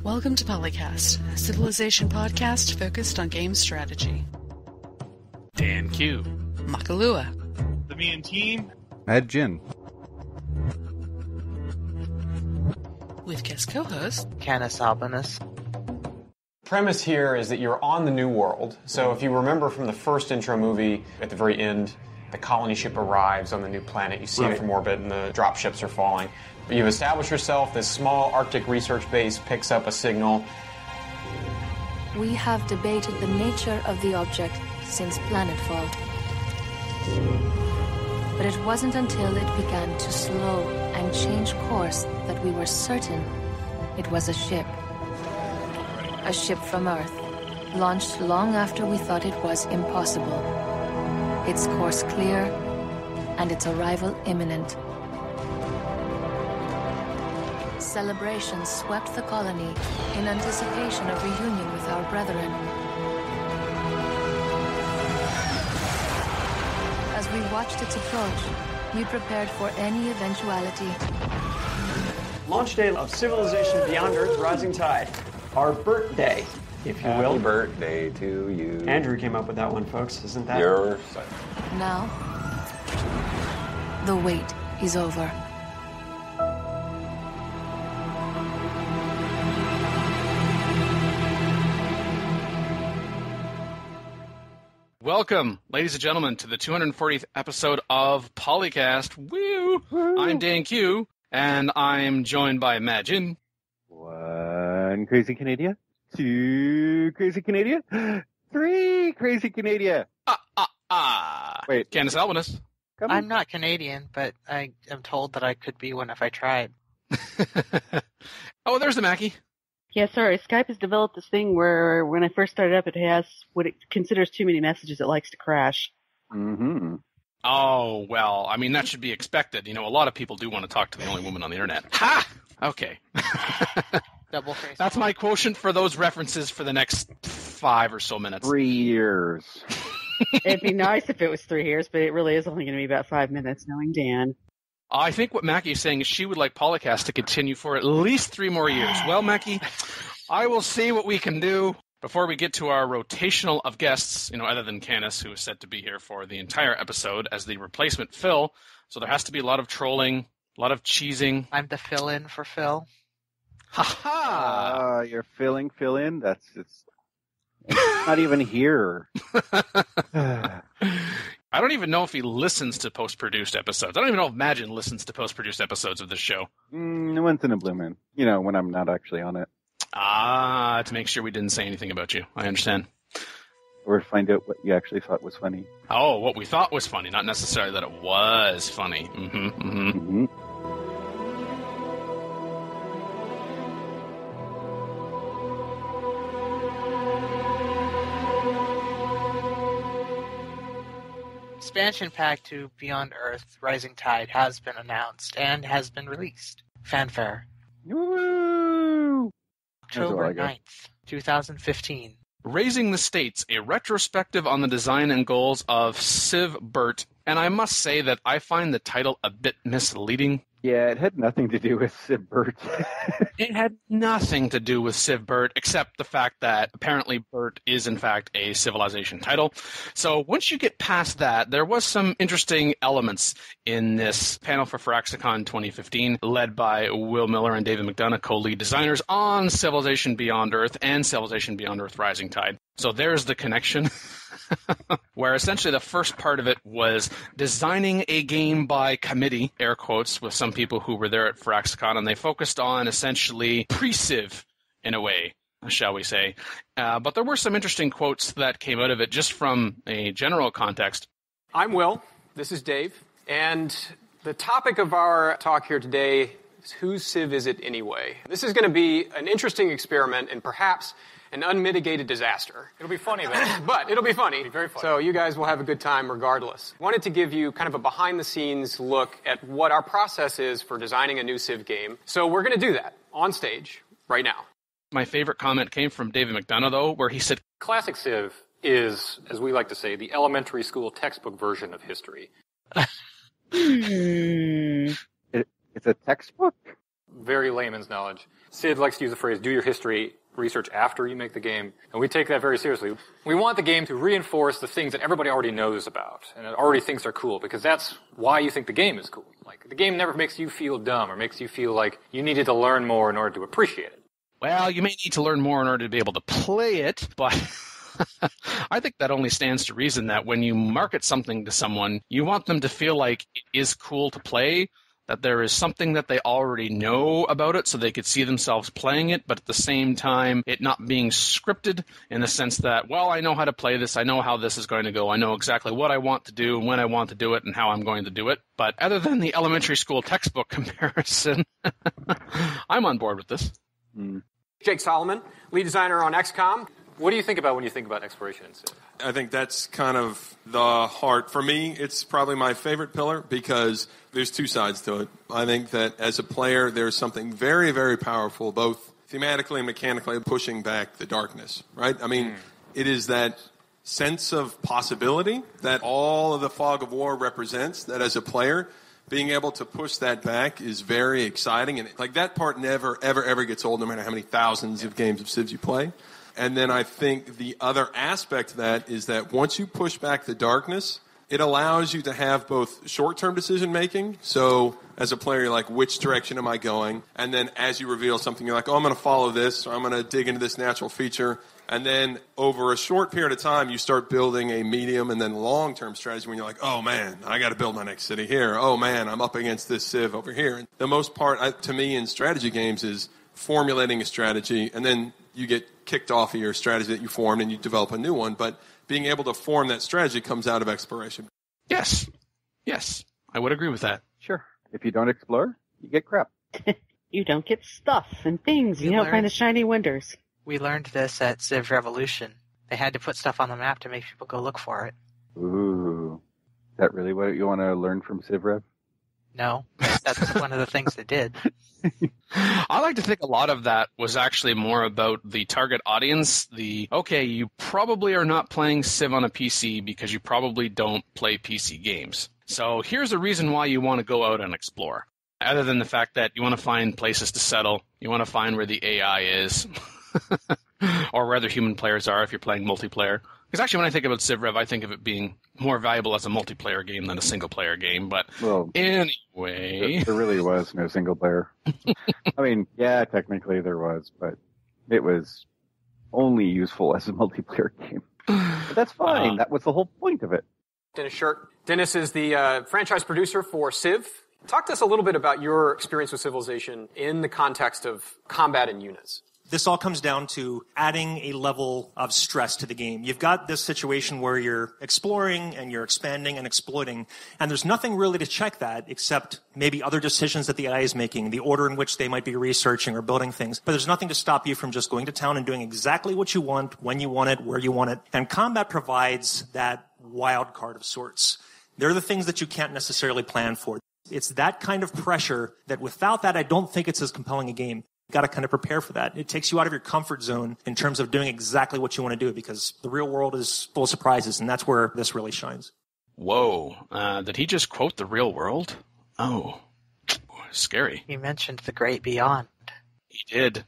Welcome to PolyCast, a Civilization podcast focused on game strategy. Dan Q. Makalua. The Me and Team. Ed Jin. With guest co-host Canis Albinus. Premise here is that you're on the New World. So if you remember from the first intro movie, at the very end, the colony ship arrives on the new planet. You see it from orbit and the drop ships are falling. But you've established yourself. This small Arctic research base picks up a signal. We have debated the nature of the object since planetfall. But it wasn't until it began to slow and change course that we were certain it was a ship. A ship from Earth, launched long after we thought it was impossible. Its course clear, and its arrival imminent. Celebrations swept the colony in anticipation of reunion with our brethren. As we watched its approach, we prepared for any eventuality. Launch day of Civilization Beyond Earth Rising Tide. Our birthday, if you will. Happy birthday to you. Andrew came up with that one, folks. Isn't that? Your son. Now, the wait is over. Welcome, ladies and gentlemen, to the 240th episode of PolyCast. Woo! I'm Dan Q, and I'm joined by Imagine. One Crazy Canadian. Two Crazy Canadian. Three Crazy Canadian. Wait. Canis Albinus. I'm not Canadian, but I am told that I could be one if I tried. Oh, there's the Mackie. Yeah, sorry. Skype has developed this thing where when I first started up, it has what it considers too many messages. It likes to crash. Mm-hmm. Oh, well, I mean, that should be expected. You know, a lot of people do want to talk to the only woman on the internet. Ha! Okay. Double face. That's my quotient for those references for the next 5 or so minutes. 3 years. It'd be nice if it was 3 years, but it really is only going to be about 5 minutes, knowing Dan. I think what Mackie is saying is she would like PolyCast to continue for at least 3 more years. Well, Mackie, I will see what we can do. Before we get to our rotational of guests, you know, other than Canis, who is set to be here for the entire episode as the replacement Phil, so there has to be a lot of trolling, a lot of cheesing. I'm the fill-in for Phil. Ha-ha! You're filling fill in? It's not even here. I don't even know if he listens to post-produced episodes. I don't even know if Imagine listens to post-produced episodes of this show. Once in a blue moon. You know, when I'm not actually on it. To make sure we didn't say anything about you. I understand. Or find out what you actually thought was funny. Oh, what we thought was funny, not necessarily that it was funny. Expansion pack to Beyond Earth Rising Tide has been announced and has been released. Fanfare. Woo! October 9th, 2015. Raising the States, a retrospective on the design and goals of Civ Burt. And I must say that I find the title a bit misleading. Yeah, it had nothing to do with Civ Burt. It had nothing to do with Civ Burt, except the fact that apparently Burt is in fact a Civilization title. So once you get past that, there was some interesting elements in this panel for Firaxicon 2015, led by Will Miller and David McDonough, co-lead designers on Civilization Beyond Earth and Civilization Beyond Earth Rising Tide. So there's the connection. Where essentially the first part of it was designing a game by committee, air quotes, with some people who were there at Firaxicon, and they focused on essentially pre-Civ in a way, shall we say. But there were some interesting quotes that came out of it just from a general context. I'm Will. This is Dave. And the topic of our talk here today is whose Civ is it anyway? This is going to be an interesting experiment and perhaps an unmitigated disaster. It'll be funny, though. But it'll be funny. It'll be very funny. So you guys will have a good time regardless. Wanted to give you kind of a behind-the-scenes look at what our process is for designing a new Civ game. So we're going to do that on stage right now. My favorite comment came from David McDonough, though, where he said, Classic Civ is, as we like to say, the elementary school textbook version of history. It's a textbook? very layman's knowledge. Sid likes to use the phrase, do your history research after you make the game, and we take that very seriously. We want the game to reinforce the things that everybody already knows about and already thinks are cool, because that's why you think the game is cool. Like, the game never makes you feel dumb or makes you feel like you needed to learn more in order to appreciate it. Well, you may need to learn more in order to be able to play it, but I think that only stands to reason that when you market something to someone, you want them to feel like it is cool to play, that there is something that they already know about it so they could see themselves playing it, but at the same time, it not being scripted in the sense that, well, I know how to play this, I know how this is going to go, I know exactly what I want to do, when I want to do it, and how I'm going to do it. But other than the elementary school textbook comparison, I'm on board with this. Jake Solomon, lead designer on XCOM. What do you think about when you think about exploration in Civ? I think that's kind of the heart. For me, it's probably my favorite pillar because there's two sides to it. I think that as a player, there's something very, very powerful, both thematically and mechanically, pushing back the darkness, right? I mean, it is that sense of possibility that all of the fog of war represents, that as a player, being able to push that back is very exciting. And like that part never, ever, ever gets old, no matter how many thousands of games of Civs you play. And then I think the other aspect of that is that once you push back the darkness, it allows you to have both short-term decision-making. So as a player, you're like, which direction am I going? And then as you reveal something, you're like, oh, I'm going to follow this, or I'm going to dig into this natural feature. And then over a short period of time, you start building a medium and then long-term strategy when you're like, oh, man, I got to build my next city here. Oh, man, I'm up against this Civ over here. And the most part, to me, in strategy games is formulating a strategy, and then you get kicked off of your strategy that you formed and you develop a new one. But being able to form that strategy comes out of exploration. Yes. I would agree with that. Sure. If you don't explore, you get crap. You don't get stuff and things. You don't find the shiny wonders. We learned this at Civ Revolution. They had to put stuff on the map to make people go look for it. Ooh. Is that really what you want to learn from Civ Rev? No, that's one of the things they did. I like to think a lot of that was actually more about the target audience. Okay, you probably are not playing Civ on a PC because you probably don't play PC games. So here's a reason why you want to go out and explore. Other than the fact that you want to find places to settle, you want to find where the AI is, or where other human players are if you're playing multiplayer. Because actually when I think about Civ Rev, I think of it being more valuable as a multiplayer game than a single-player game. But anyway... There really was no single-player. I mean, yeah, technically there was, but it was only useful as a multiplayer game. But that's fine. That was the whole point of it. Dennis Shirk. Dennis is the franchise producer for Civ. Talk to us a little bit about your experience with Civilization in the context of combat and units. This all comes down to adding a level of stress to the game. You've got this situation where you're exploring and you're expanding and exploiting, and there's nothing really to check that except maybe other decisions that the AI is making, the order in which they might be researching or building things. But there's nothing to stop you from just going to town and doing exactly what you want, when you want it, where you want it. And combat provides that wild card of sorts. They're the things that you can't necessarily plan for. It's that kind of pressure that without that, I don't think it's as compelling a game. You've got to kind of prepare for that. It takes you out of your comfort zone in terms of doing exactly what you want to do, because the real world is full of surprises, and that's where this really shines. Whoa. Did he just quote the real world? Oh, scary. He mentioned the great beyond. He did.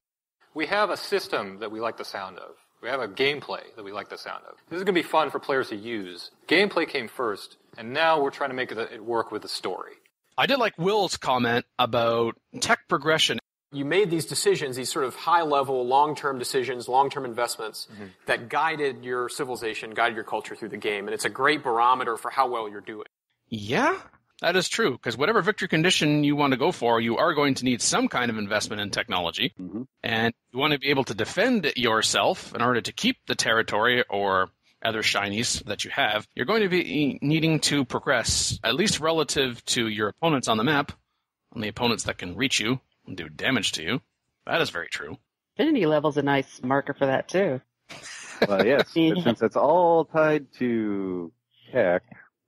We have a system that we like the sound of. We have a gameplay that we like the sound of. This is going to be fun for players to use. Gameplay came first, and now we're trying to make it work with the story. I did like Will's comment about tech progression. You made these decisions, these sort of high-level, long-term decisions, long-term investments that guided your civilization, guided your culture through the game. And it's a great barometer for how well you're doing. Yeah, that is true. Because whatever victory condition you want to go for, you are going to need some kind of investment in technology. And you want to be able to defend yourself in order to keep the territory or other shinies that you have. You're going to be needing to progress, at least relative to your opponents on the map, on the opponents that can reach you and do damage to you. That is very true. Affinity level's a nice marker for that, too. Well, yes, but since it's all tied to tech...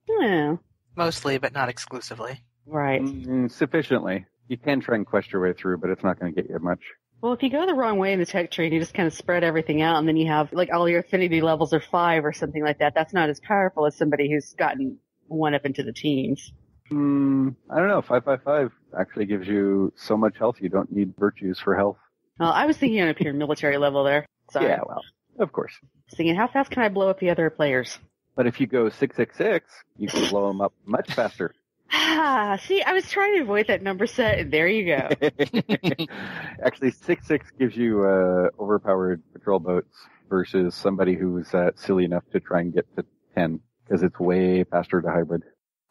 Yeah. Mostly, but not exclusively. Right. Sufficiently. You can try and quest your way through, but it's not going to get you much. Well, if you go the wrong way in the tech tree and you just kind of spread everything out, and then you have, like, all your affinity levels are 5 or something like that, that's not as powerful as somebody who's gotten one up into the teens. I don't know. 555 actually gives you so much health you don't need virtues for health. Well, I was thinking on a pure military level there. Sorry. Yeah, well, of course. Thinking, how fast can I blow up the other players? But if you go 666, you can blow them up much faster. See, I was trying to avoid that number set, and there you go. Actually, 6.6 gives you overpowered patrol boats versus somebody who's silly enough to try and get to 10, because it's way faster to hybrid.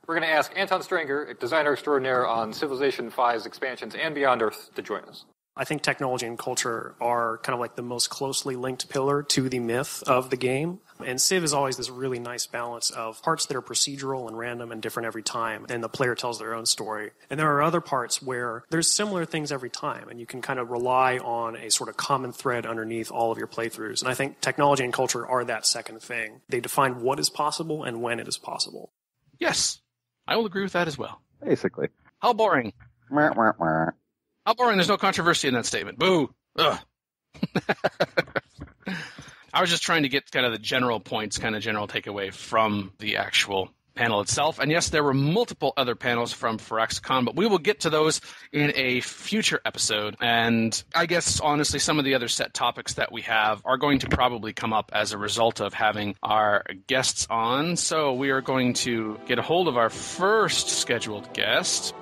We're going to ask Anton Stranger, designer extraordinaire on Civilization V's expansions and Beyond Earth, to join us. I think technology and culture are kind of like the most closely linked pillar to the myth of the game. And Civ is always this really nice balance of parts that are procedural and random and different every time, and the player tells their own story. And there are other parts where there's similar things every time, and you can kind of rely on a sort of common thread underneath all of your playthroughs. And I think technology and culture are that second thing. They define what is possible and when it is possible. Yes, I will agree with that as well. Basically. How boring. How boring. There's no controversy in that statement. Boo. Ugh. I was just trying to get kind of the general points, kind of general takeaway from the actual panel itself. And yes, there were multiple other panels from Firaxicon, but we will get to those in a future episode. And I guess, honestly, some of the other set topics that we have are going to probably come up as a result of having our guests on. So we are going to get a hold of our first scheduled guest.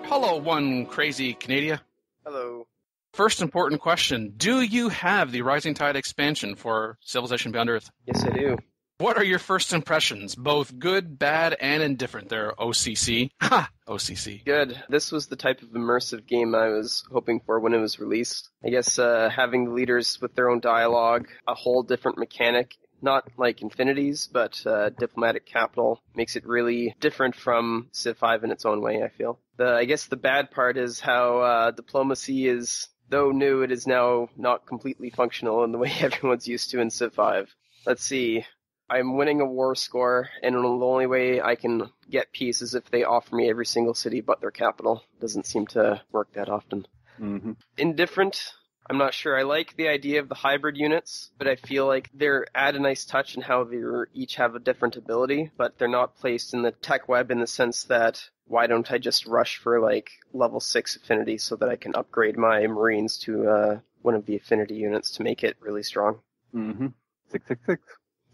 Hello, one crazy Canadian. Hello. First important question. Do you have the Rising Tide expansion for Civilization Beyond Earth? Yes, I do. What are your first impressions? Both good, bad, and indifferent. They're OCC. Ha! OCC. Good. This was the type of immersive game I was hoping for when it was released. I guess having the leaders with their own dialogue, a whole different mechanic, not like Infinities, but diplomatic capital, makes it really different from Civ 5 in its own way, I feel. I guess the bad part is how diplomacy is, though new, it is now not completely functional in the way everyone's used to in Civ 5. Let's see. I'm winning a war score, and the only way I can get peace is if they offer me every single city but their capital. Doesn't seem to work that often. Mm-hmm. Indifferent. I'm not sure. I like the idea of the hybrid units, but I feel like they're add a nice touch in how they each have a different ability, but they're not placed in the tech web in the sense that why don't I just rush for like level 6 affinity so that I can upgrade my Marines to one of the affinity units to make it really strong. Mm-hmm. 666.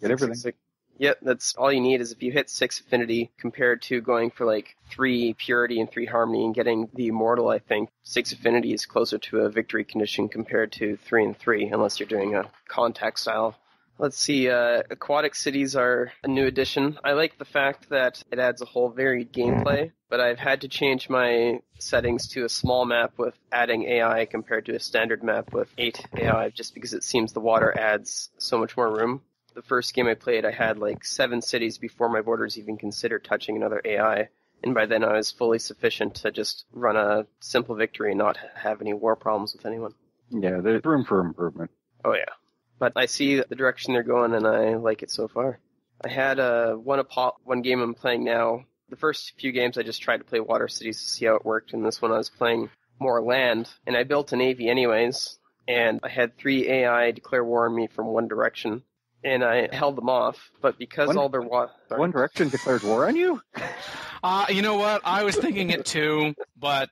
Get everything. 666. Yeah, that's all you need is if you hit 6 affinity compared to going for like 3 purity and 3 harmony and getting the immortal, I think 6 affinity is closer to a victory condition compared to 3 and 3, unless you're doing a contact style. Let's see, aquatic cities are a new addition. I like the fact that it adds a whole varied gameplay, but I've had to change my settings to a small map with adding AI compared to a standard map with 8 AI, just because it seems the water adds so much more room. The first game I played, I had like 7 cities before my borders even considered touching another AI, and by then I was fully sufficient to just run a simple victory and not have any war problems with anyone. Yeah, there's room for improvement. Oh yeah. But I see the direction they're going, and I like it so far. I had one game I'm playing now. The first few games I just tried to play water cities to see how it worked, and this one I was playing more land, and I built a navy anyways, and I had 3 AI declare war on me from one direction. And I held them off, but because all their One Direction declared war on you? You know what? I was thinking it too, but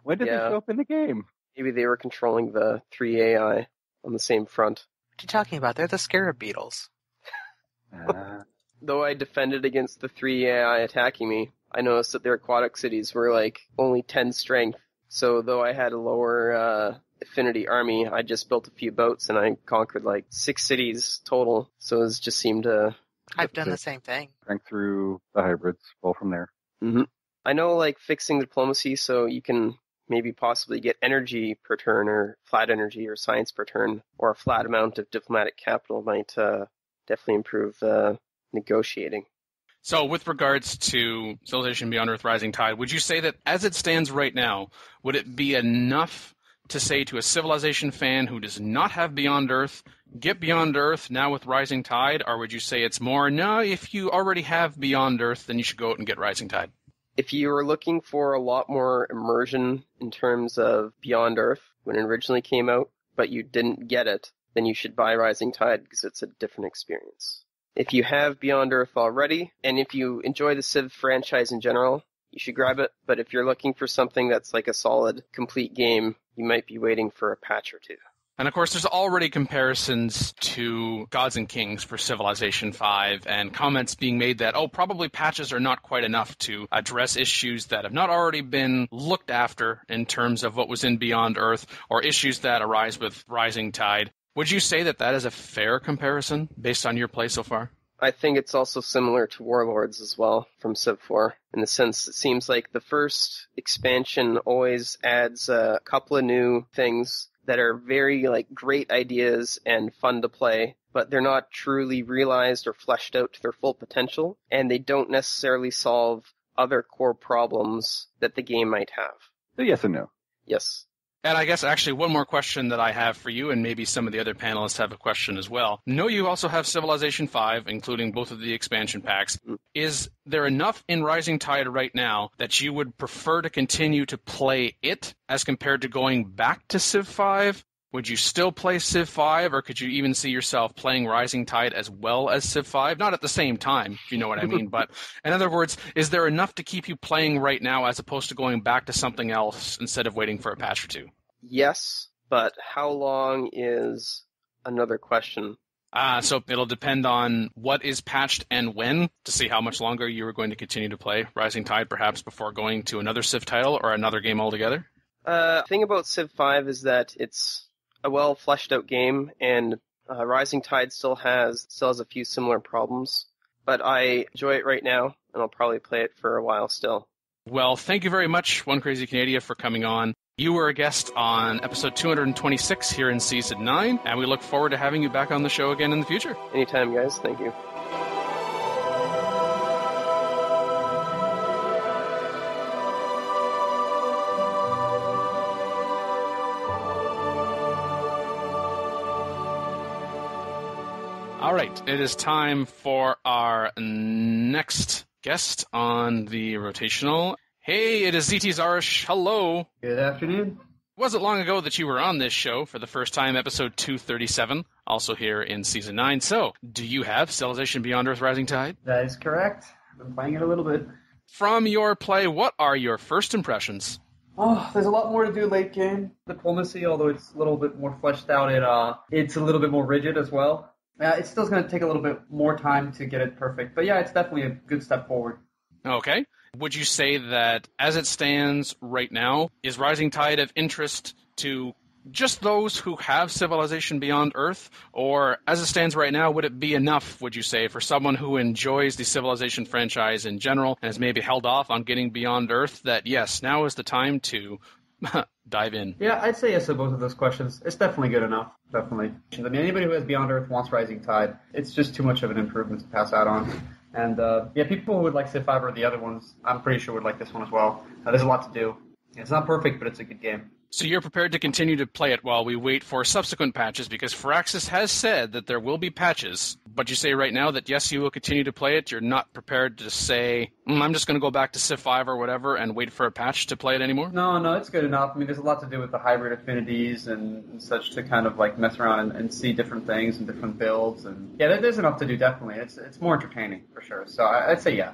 when did they show up in the game? Maybe they were controlling the 3 AI on the same front. What are you talking about? They're the scarab beetles. Though I defended against the 3 AI attacking me, I noticed that their aquatic cities were like only 10 strength. So though I had a lower affinity army, I just built a few boats and I conquered like 6 cities total. So it just seemed to... I've done the same thing. Strength through the hybrids, all from there. Mm-hmm. I know like fixing diplomacy so you can maybe possibly get energy per turn or flat energy or science per turn or a flat amount of diplomatic capital might definitely improve negotiating. So with regards to Civilization Beyond Earth Rising Tide, would you say that as it stands right now, would it be enough to say to a Civilization fan who does not have Beyond Earth, get Beyond Earth now with Rising Tide, or would you say it's more, no, if you already have Beyond Earth, then you should go out and get Rising Tide? If you were looking for a lot more immersion in terms of Beyond Earth when it originally came out, but you didn't get it, then you should buy Rising Tide because it's a different experience. If you have Beyond Earth already, and if you enjoy the Civ franchise in general, you should grab it. But if you're looking for something that's like a solid, complete game, you might be waiting for a patch or two. And of course, there's already comparisons to Gods and Kings for Civilization V, and comments being made that, probably patches are not quite enough to address issues that have not already been looked after in terms of what was in Beyond Earth, or issues that arise with Rising Tide. Would you say that that is a fair comparison based on your play so far? I think it's also similar to Warlords as well from Civ 4, in the sense it seems like the first expansion always adds a couple of new things that are very great ideas and fun to play, but they're not truly realized or fleshed out to their full potential, and they don't necessarily solve other core problems that the game might have. So yes and no. Yes. And I guess actually one more question that I have for you, and maybe some of the other panelists have a question as well. I know you also have Civilization V, including both of the expansion packs. Is there enough in Rising Tide right now that you would prefer to continue to play it as compared to going back to Civ 5? Would you still play Civ 5, or could you even see yourself playing Rising Tide as well as Civ 5? Not at the same time, if you know what I mean, but in other words, is there enough to keep you playing right now as opposed to going back to something else instead of waiting for a patch or two? Yes, but how long is another question. So it'll depend on what is patched and when to see how much longer you are going to continue to play Rising Tide, perhaps before going to another Civ title or another game altogether? The thing about Civ 5 is that it's a well fleshed out game, and Rising Tide still has a few similar problems, but I enjoy it right now, and I'll probably play it for a while still. Well, thank you very much, One Crazy Canadian, for coming on. You were a guest on episode 226 here in Season 9, and we look forward to having you back on the show again in the future. Anytime, guys. Thank you. All right, it is time for our next guest on the rotational. Hey, it is ZT Zarish. Hello. Good afternoon. Wasn't long ago that you were on this show for the first time, episode 237, also here in Season 9. So, do you have Civilization Beyond Earth Rising Tide? That is correct. I've been playing it a little bit. From your play, what are your first impressions? Oh, there's a lot more to do late game. Diplomacy, although it's a little bit more fleshed out, it's a little bit more rigid as well. It's still going to take a little bit more time to get it perfect. But yeah, it's definitely a good step forward. Okay. Would you say that, as it stands right now, is Rising Tide of interest to just those who have Civilization Beyond Earth? Or, as it stands right now, would it be enough, would you say, for someone who enjoys the Civilization franchise in general and has maybe held off on getting Beyond Earth, that, yes, now is the time to dive in? Yeah, I'd say yes to both of those questions. It's definitely good enough. Definitely. I mean, anybody who has Beyond Earth wants Rising Tide. It's just too much of an improvement to pass out on. And, people who would like Civ 5 or the other ones, I'm pretty sure would like this one as well. There's a lot to do. It's not perfect, but it's a good game. So you're prepared to continue to play it while we wait for subsequent patches, because Firaxis has said that there will be patches. But you say right now that, yes, you will continue to play it. You're not prepared to say, I'm just going to go back to Civ 5 or whatever and wait for a patch to play it anymore? No, it's good enough. I mean, there's a lot to do with the hybrid affinities and such to kind of mess around and see different things and different builds. And yeah, there's enough to do, definitely. It's more entertaining, for sure. So I'd say yeah.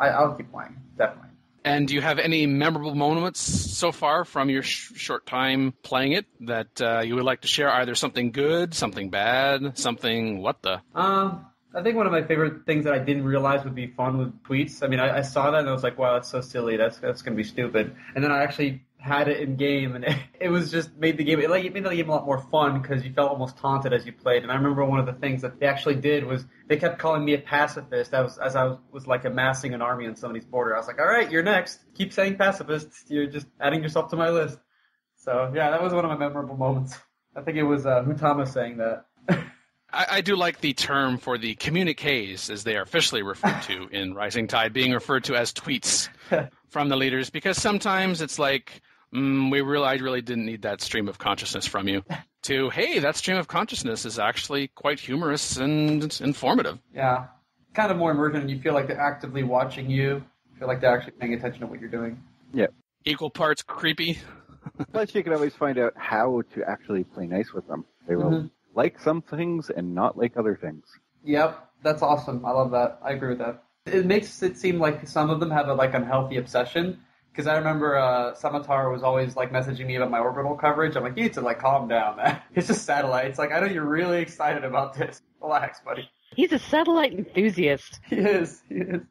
I'll keep playing, definitely. And do you have any memorable moments so far from your short time playing it that you would like to share? Either something good, something bad, something what the? I think one of my favorite things that I didn't realize would be fun was tweets. I mean, I saw that and I was like, wow, that's so silly. That's going to be stupid. And then I actually had it in game, and it was just made the game, it made the game a lot more fun because you felt almost taunted as you played. And I remember one of the things that they actually did was they kept calling me a pacifist as I was amassing an army on somebody's border. I was like, all right, you're next. Keep saying pacifist. You're just adding yourself to my list. So yeah, that was one of my memorable moments. I think it was Hutama saying that. I do like the term for the communiques, as they are officially referred to in Rising Tide, being referred to as tweets from the leaders, because sometimes it's like, I really didn't need that stream of consciousness from you, to, hey, that stream of consciousness is actually quite humorous and informative. Yeah, kind of more immersion, and you feel like they're actively watching you. feel like they're actually paying attention to what you're doing. Yeah. Equal parts creepy. Plus, you can always find out how to actually play nice with them. They will like some things and not like other things. Yep, that's awesome. I love that. I agree with that. It makes it seem like some of them have a unhealthy obsession. Because I remember Samatar was always messaging me about my orbital coverage. I'm like, you need to calm down, man. It's just satellites. I know you're really excited about this. Relax, buddy. He's a satellite enthusiast. He is. The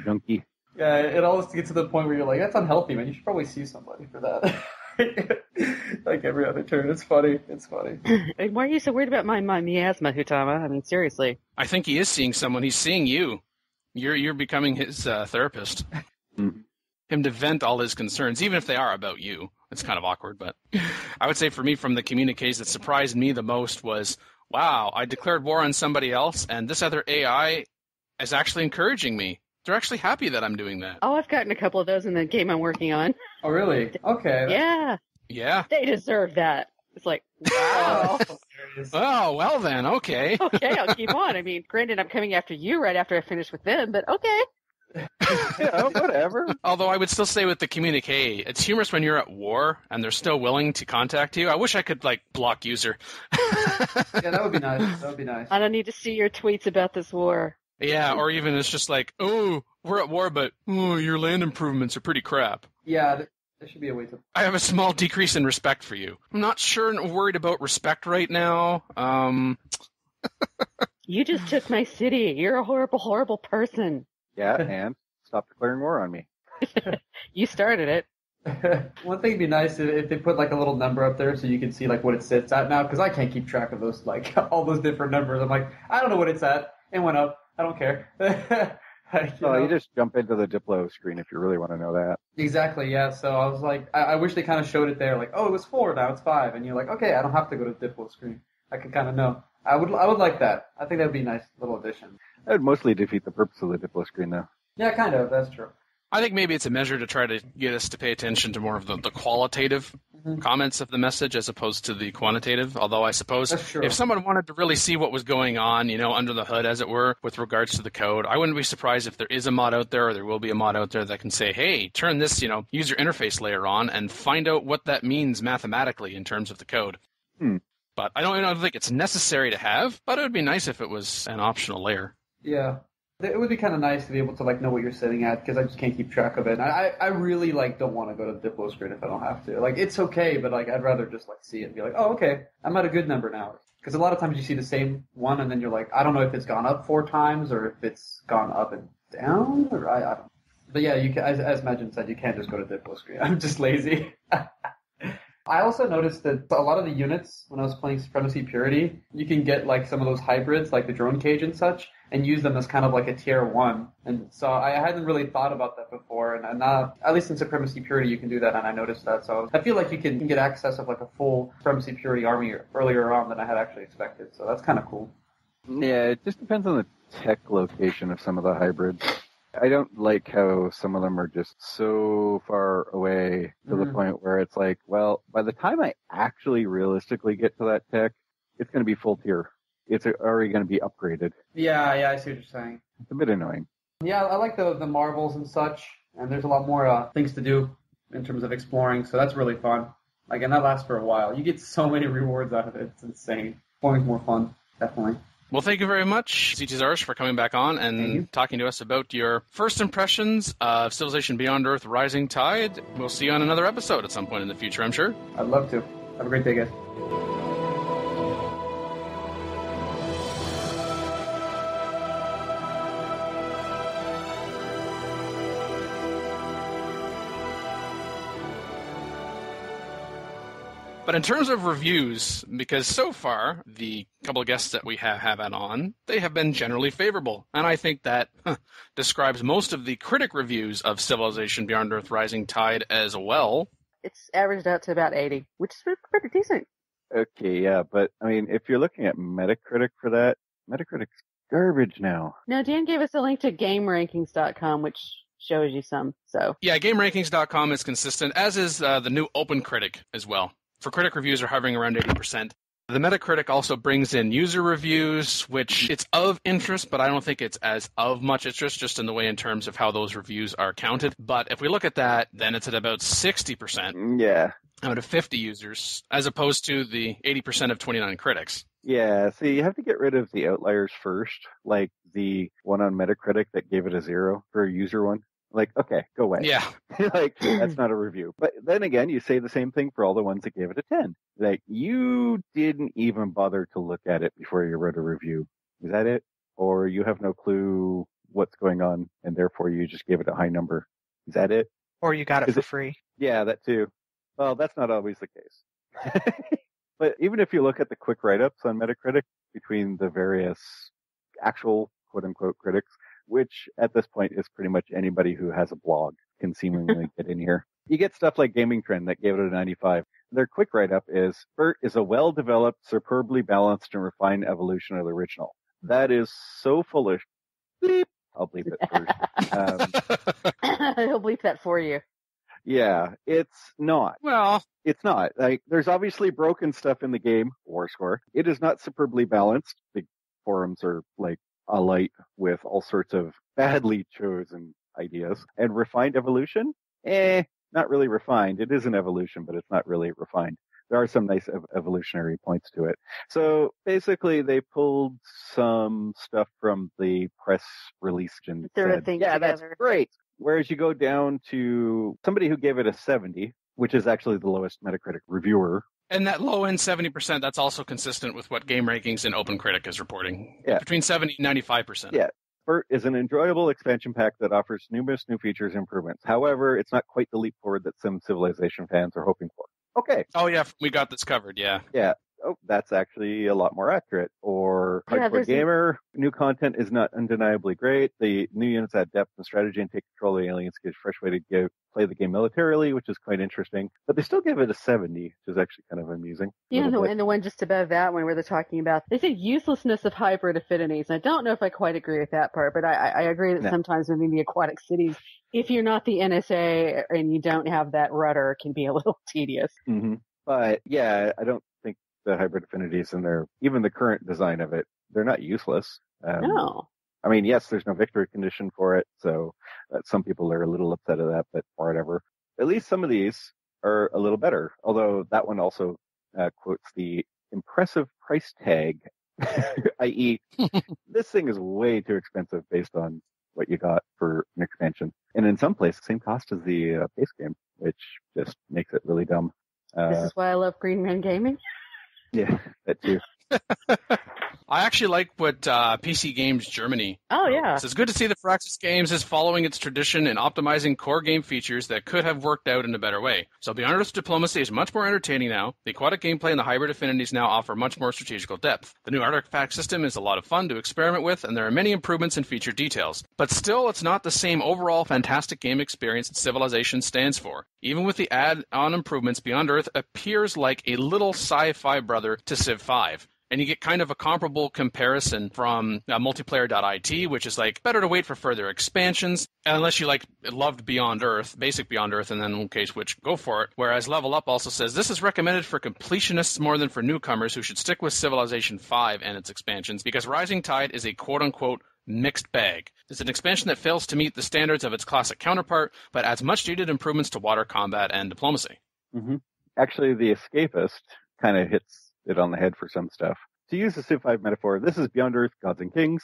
junkie. Yeah, it always gets to the point where you're like, that's unhealthy, man. You should probably see somebody for that. Every other turn. It's funny. Why are you so worried about my miasma, Hutama? I mean, seriously. I think he is seeing someone. He's seeing you. You're becoming his therapist. Him to vent all his concerns, even if they are about you. It's kind of awkward, but I would say for me, from the communiques that surprised me the most was, wow, I declared war on somebody else, and this other AI is actually encouraging me. They're actually happy that I'm doing that. Oh, I've gotten a couple of those in the game I'm working on. Oh, really? Okay. Yeah. Yeah. They deserve that. It's like, wow. Oh, well then, okay. Okay, I'll keep on. I mean, granted, I'm coming after you right after I finish with them, but okay. Yeah, whatever. Although I would still say with the communique, it's humorous when you're at war and they're still willing to contact you. I wish I could block user. Yeah, that would be nice. I don't need to see your tweets about this war. Yeah, or even it's just oh, we're at war, but your land improvements are pretty crap. Yeah, there should be a way to. I have a small decrease in respect for you. I'm not sure and worried about respect right now. You just took my city. You're a horrible, horrible person. Yeah, and stop declaring war on me. You started it. One thing would be nice if they put a little number up there so you can see what it sits at now, because I can't keep track of those all those different numbers. I'm I don't know what it's at. It went up. I don't care. You just jump into the Diplo screen if you really want to know that. Exactly, yeah. So I was I wish they kind of showed it there, oh, it was 4, now it's 5, and you're okay, I don't have to go to the Diplo screen. I can kind of know. I would like that. I think that would be a nice little addition. That would mostly defeat the purpose of the Diplo screen, though. Yeah, kind of. That's true. I think maybe it's a measure to try to get us to pay attention to more of the qualitative comments of the message as opposed to the quantitative. Although I suppose if someone wanted to really see what was going on, under the hood, as it were, with regards to the code, I wouldn't be surprised if there is a mod out there, or there will be a mod out there that can say, hey, turn this, user interface layer on and find out what that means mathematically in terms of the code. But I don't think it's necessary to have, but it would be nice if it was an optional layer. Yeah. It would be kind of nice to be able to know what you're sitting at, because I just can't keep track of it. And I really don't want to go to the Diplo screen if I don't have to. It's okay, but I'd rather just see it and be oh, okay, I'm at a good number now. Because a lot of times you see the same one and then you're I don't know if it's gone up 4 times or if it's gone up and down, or I don't know. But yeah, you can, as Magin said, you can't just go to Diplo screen. I'm just lazy. I also noticed that a lot of the units, when I was playing Supremacy Purity, you can get some of those hybrids, like the drone cage and such, and use them as kind of a tier 1. And so I hadn't really thought about that before, and now, at least in Supremacy Purity, you can do that, and I noticed that. So I feel you can get access of a full Supremacy Purity army earlier on than I had actually expected. So that's kind of cool. Yeah, it just depends on the tech location of some of the hybrids. I don't like how some of them are just so far away to the point where it's well, by the time I actually realistically get to that tech, it's going to be full tier. It's already going to be upgraded. Yeah, I see what you're saying. It's a bit annoying. Yeah, I like the marvels and such, and there's a lot more things to do in terms of exploring, so that's really fun. And that lasts for a while. You get so many rewards out of it. It's insane. Exploring's more fun, definitely. Well, thank you very much, CT Zarsh, for coming back on and talking to us about your first impressions of Civilization Beyond Earth Rising Tide. We'll see you on another episode at some point in the future, I'm sure. I'd love to. Have a great day, guys. But in terms of reviews, because so far, the couple of guests that we have had on, they have been generally favorable. And I think that describes most of the critic reviews of Civilization Beyond Earth Rising Tide as well. It's averaged out to about 80, which is pretty decent. Okay, yeah, but, if you're looking at Metacritic for that, Metacritic's garbage now. Now, Dan gave us a link to GameRankings.com, which shows you some, so. Yeah, GameRankings.com is consistent, as is the new OpenCritic as well. For critic reviews are hovering around 80%. The Metacritic also brings in user reviews, which it's of interest, but I don't think it's as of much interest just in the way in terms of how those reviews are counted. But if we look at that, then it's at about 60% Yeah. out of 50 users, as opposed to the 80% of 29 critics. Yeah, so you have to get rid of the outliers first, like the one on Metacritic that gave it a 0 for a user one. Like, okay, go away. Yeah. Like, that's not a review. But then again, you say the same thing for all the ones that gave it a 10. Like, you didn't even bother to look at it before you wrote a review. Is that it? Or you have no clue what's going on, and therefore you just gave it a high number. Is that it? Or you got it for free. Yeah, that too. Well, that's not always the case. But even if you look at the quick write-ups on Metacritic between the various actual quote-unquote critics, which at this point is pretty much anybody who has a blog can seemingly get in here. You get stuff like Gaming Trend that gave it a 95. Their quick write-up is, Bert is a well-developed, superbly balanced, and refined evolution of the original. That is so foolish. Bleep. I'll bleep it first. He'll bleep that for you. Yeah, it's not. Well, it's not. Like, there's obviously broken stuff in the game, War Score. It is not superbly balanced. The forums are like alight with all sorts of badly chosen ideas. And refined evolution? Not really refined. It is an evolution, but it's not really refined. There are some nice evolutionary points to it. So basically, they pulled some stuff from the press release and said, yeah, that's great. Whereas you go down to somebody who gave it a 70, which is actually the lowest Metacritic reviewer. And that low-end 70%, that's also consistent with what Game Rankings and OpenCritic is reporting. Yeah. Between 70 and 95%. Yeah. Bert is an enjoyable expansion pack that offers numerous new features and improvements. However, it's not quite the leap forward that some Civilization fans are hoping for. Okay. Oh, yeah, we got this covered, yeah. Yeah. Oh, that's actually a lot more accurate. Or Hardcore Gamer, new content is not undeniably great. The new units add depth and strategy and take control of the aliens, gives a fresh way to play the game militarily, which is quite interesting. But they still give it a 70, which is actually kind of amusing. Yeah, and the one just above that one where they're talking about, they say uselessness of hybrid affinities. I don't know if I quite agree with that part, but I agree that sometimes within the aquatic cities, if you're not the NSA and you don't have that rudder, it can be a little tedious. Mm-hmm. But yeah, I don't think the hybrid affinities in there, even the current design of it, they're not useless. No. I mean, yes, there's no victory condition for it, so some people are a little upset at that, but whatever. At least some of these are a little better, although that one also quotes the impressive price tag, i.e., this thing is way too expensive based on what you got for an expansion. And in some places, same cost as the base game, which just makes it really dumb. This is why I love Green Man Gaming. Yeah, that too. I actually like what PC Games Germany. Oh, yeah. It says, good to see that Firaxis Games is following its tradition in optimizing core game features that could have worked out in a better way. So Beyond Earth's diplomacy is much more entertaining now. The aquatic gameplay and the hybrid affinities now offer much more strategical depth. The new artifact system is a lot of fun to experiment with, and there are many improvements in feature details. But still, it's not the same overall fantastic game experience that Civilization stands for. Even with the add-on improvements, Beyond Earth appears like a little sci-fi brother to Civ 5. And you get kind of a comparable comparison from multiplayer.it, which is like, better to wait for further expansions, unless you loved Beyond Earth, basic Beyond Earth, and then in case which, go for it. Whereas Level Up also says, this is recommended for completionists more than for newcomers who should stick with Civilization 5 and its expansions, because Rising Tide is a quote-unquote mixed bag. It's an expansion that fails to meet the standards of its classic counterpart, but adds much-needed improvements to water combat and diplomacy. Mm-hmm. Actually, The Escapist kind of hits it on the head for some stuff. To use the Civ 5 metaphor, this is Beyond Earth, Gods and Kings,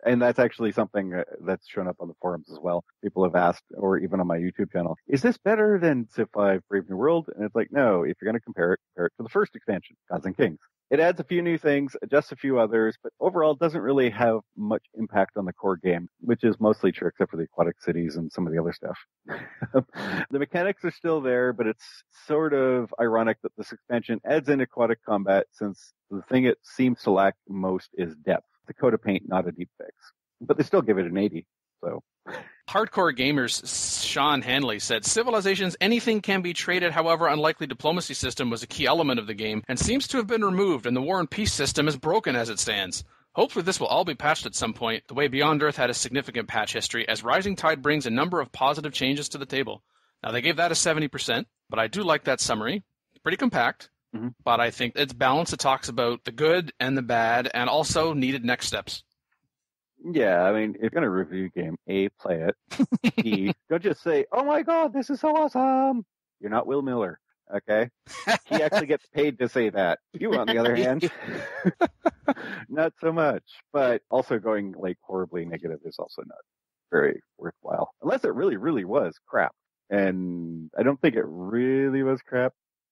and that's actually something that's shown up on the forums as well. People have asked, or even on my YouTube channel, is this better than Civ 5 Brave New World? And it's like, no, if you're going to compare it to the first expansion, Gods and Kings. It adds a few new things, adjusts a few others, but overall doesn't really have much impact on the core game, which is mostly true except for the aquatic cities and some of the other stuff. The mechanics are still there, but it's sort of ironic that this expansion adds in aquatic combat, since the thing it seems to lack most is depth. The coat of paint, not a deep fix. But they still give it an 80, so... Hardcore Gamers Sean Hanley said, Civilization's anything can be traded, however unlikely diplomacy system was a key element of the game and seems to have been removed, and the War and Peace system is broken as it stands. Hopefully this will all be patched at some point, the way Beyond Earth had a significant patch history, as Rising Tide brings a number of positive changes to the table. Now, they gave that a 70%, but I do like that summary. It's pretty compact. but I think it's balanced. It talks about the good and the bad and also needed next steps. Yeah, I mean, if you're going to review a game, A, play it. B, don't just say, oh my God, this is so awesome. You're not Will Miller, okay? He actually gets paid to say that. You, on the other hand, not so much. But also going like horribly negative is also not very worthwhile. Unless it really, really was crap. And I don't think it really was crap.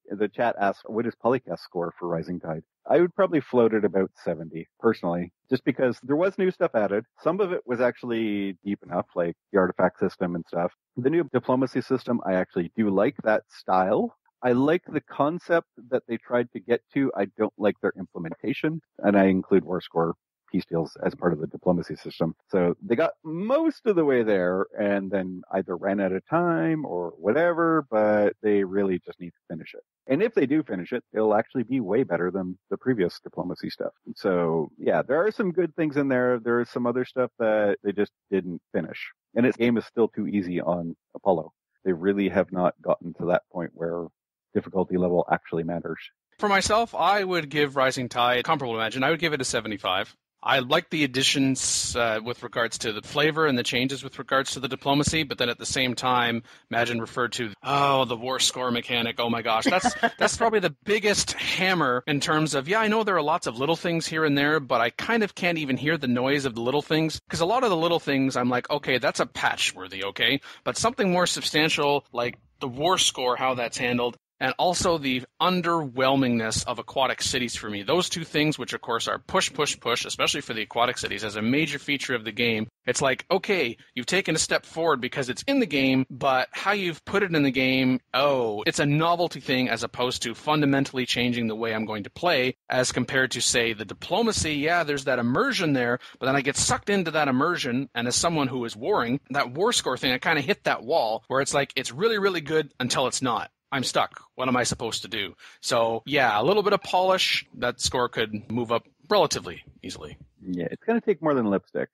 The chat asked, what is PolyCast score for Rising Tide? I would probably float it about 70, personally, just because there was new stuff added. Some of it was actually deep enough, like the artifact system and stuff. The new diplomacy system, I actually do like that style. I like the concept that they tried to get to. I don't like their implementation, and I include War Score peace deals as part of the diplomacy system. So they got most of the way there and then either ran out of time or whatever, but they really just need to finish it. And if they do finish it, it'll actually be way better than the previous diplomacy stuff. So yeah, there are some good things in there. There is some other stuff that they just didn't finish. And this game is still too easy on Apollo. They really have not gotten to that point where difficulty level actually matters. For myself, I would give Rising Tide, comparable to Imagine, I would give it a 75. I like the additions with regards to the flavor and the changes with regards to the diplomacy, but then at the same time, Imagine referred to, the war score mechanic. Oh my gosh, that's probably the biggest hammer in terms of, I know there are lots of little things here and there, but I kind of can't even hear the noise of the little things, because a lot of the little things, I'm like, okay, that's a patch worthy, okay? But something more substantial, like the war score, how that's handled, and also the underwhelmingness of aquatic cities for me. Those two things, which of course are push, especially for the aquatic cities, as a major feature of the game. It's like, okay, you've taken a step forward because it's in the game, but how you've put it in the game, it's a novelty thing as opposed to fundamentally changing the way I'm going to play, as compared to, say, the diplomacy. There's that immersion there, but then I get sucked into that immersion, and as someone who is warring, that war score thing, I kind of hit that wall where it's like, it's really, really good until it's not. I'm stuck. What am I supposed to do? So, a little bit of polish, that score could move up relatively easily. Yeah, it's going to take more than lipstick.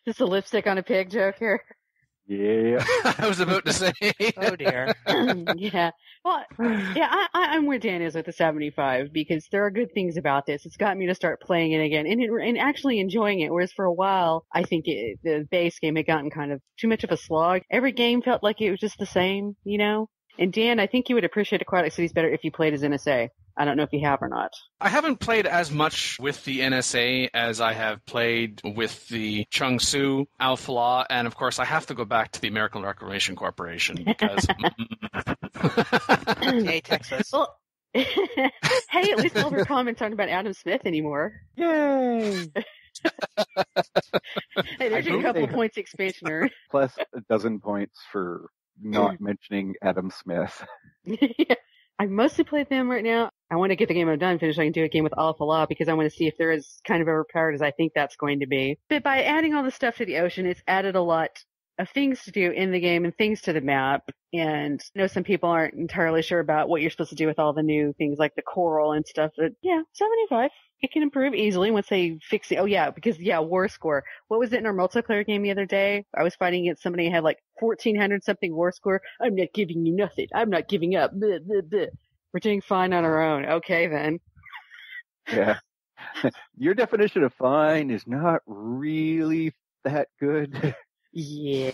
Just a lipstick on a pig joke here. Yeah. I was about to say. Oh, dear. Yeah. Well, I'm where Dan is with the 75 because there are good things about this. It's got me to start playing it again and actually enjoying it. Whereas for a while, I think the base game had gotten kind of too much of a slog. Every game felt like it was just the same, And Dan, I think you would appreciate Aquatic Cities better if you played as NSA. I don't know if you have or not. I haven't played as much with the NSA as I have played with the Changsu, Alpha Law, and of course I have to go back to the American Reclamation Corporation because... Hey, Texas. Well, hey, at least all of our comments aren't about Adam Smith anymore. Yay! Hey, there's a couple of points expansioner. Plus a dozen points for not mentioning Adam Smith. Yeah. I mostly played them right now. I want to get the game done, finish so I can do a game with Alpha Law because I want to see if they're as kind of overpowered as I think that's going to be. But by adding all the stuff to the ocean, it's added a lot of things to do in the game and things to the map. And I know some people aren't entirely sure about what you're supposed to do with all the new things like the coral and stuff. But 75. It can improve easily once they fix it. Because war score. What was it in our multiplayer game the other day? I was fighting against somebody who had like 1400 something war score. I'm not giving you nothing. I'm not giving up. Bleh, bleh, bleh. We're doing fine on our own. Okay, then. Yeah. Your definition of fine is not really that good. Yeah.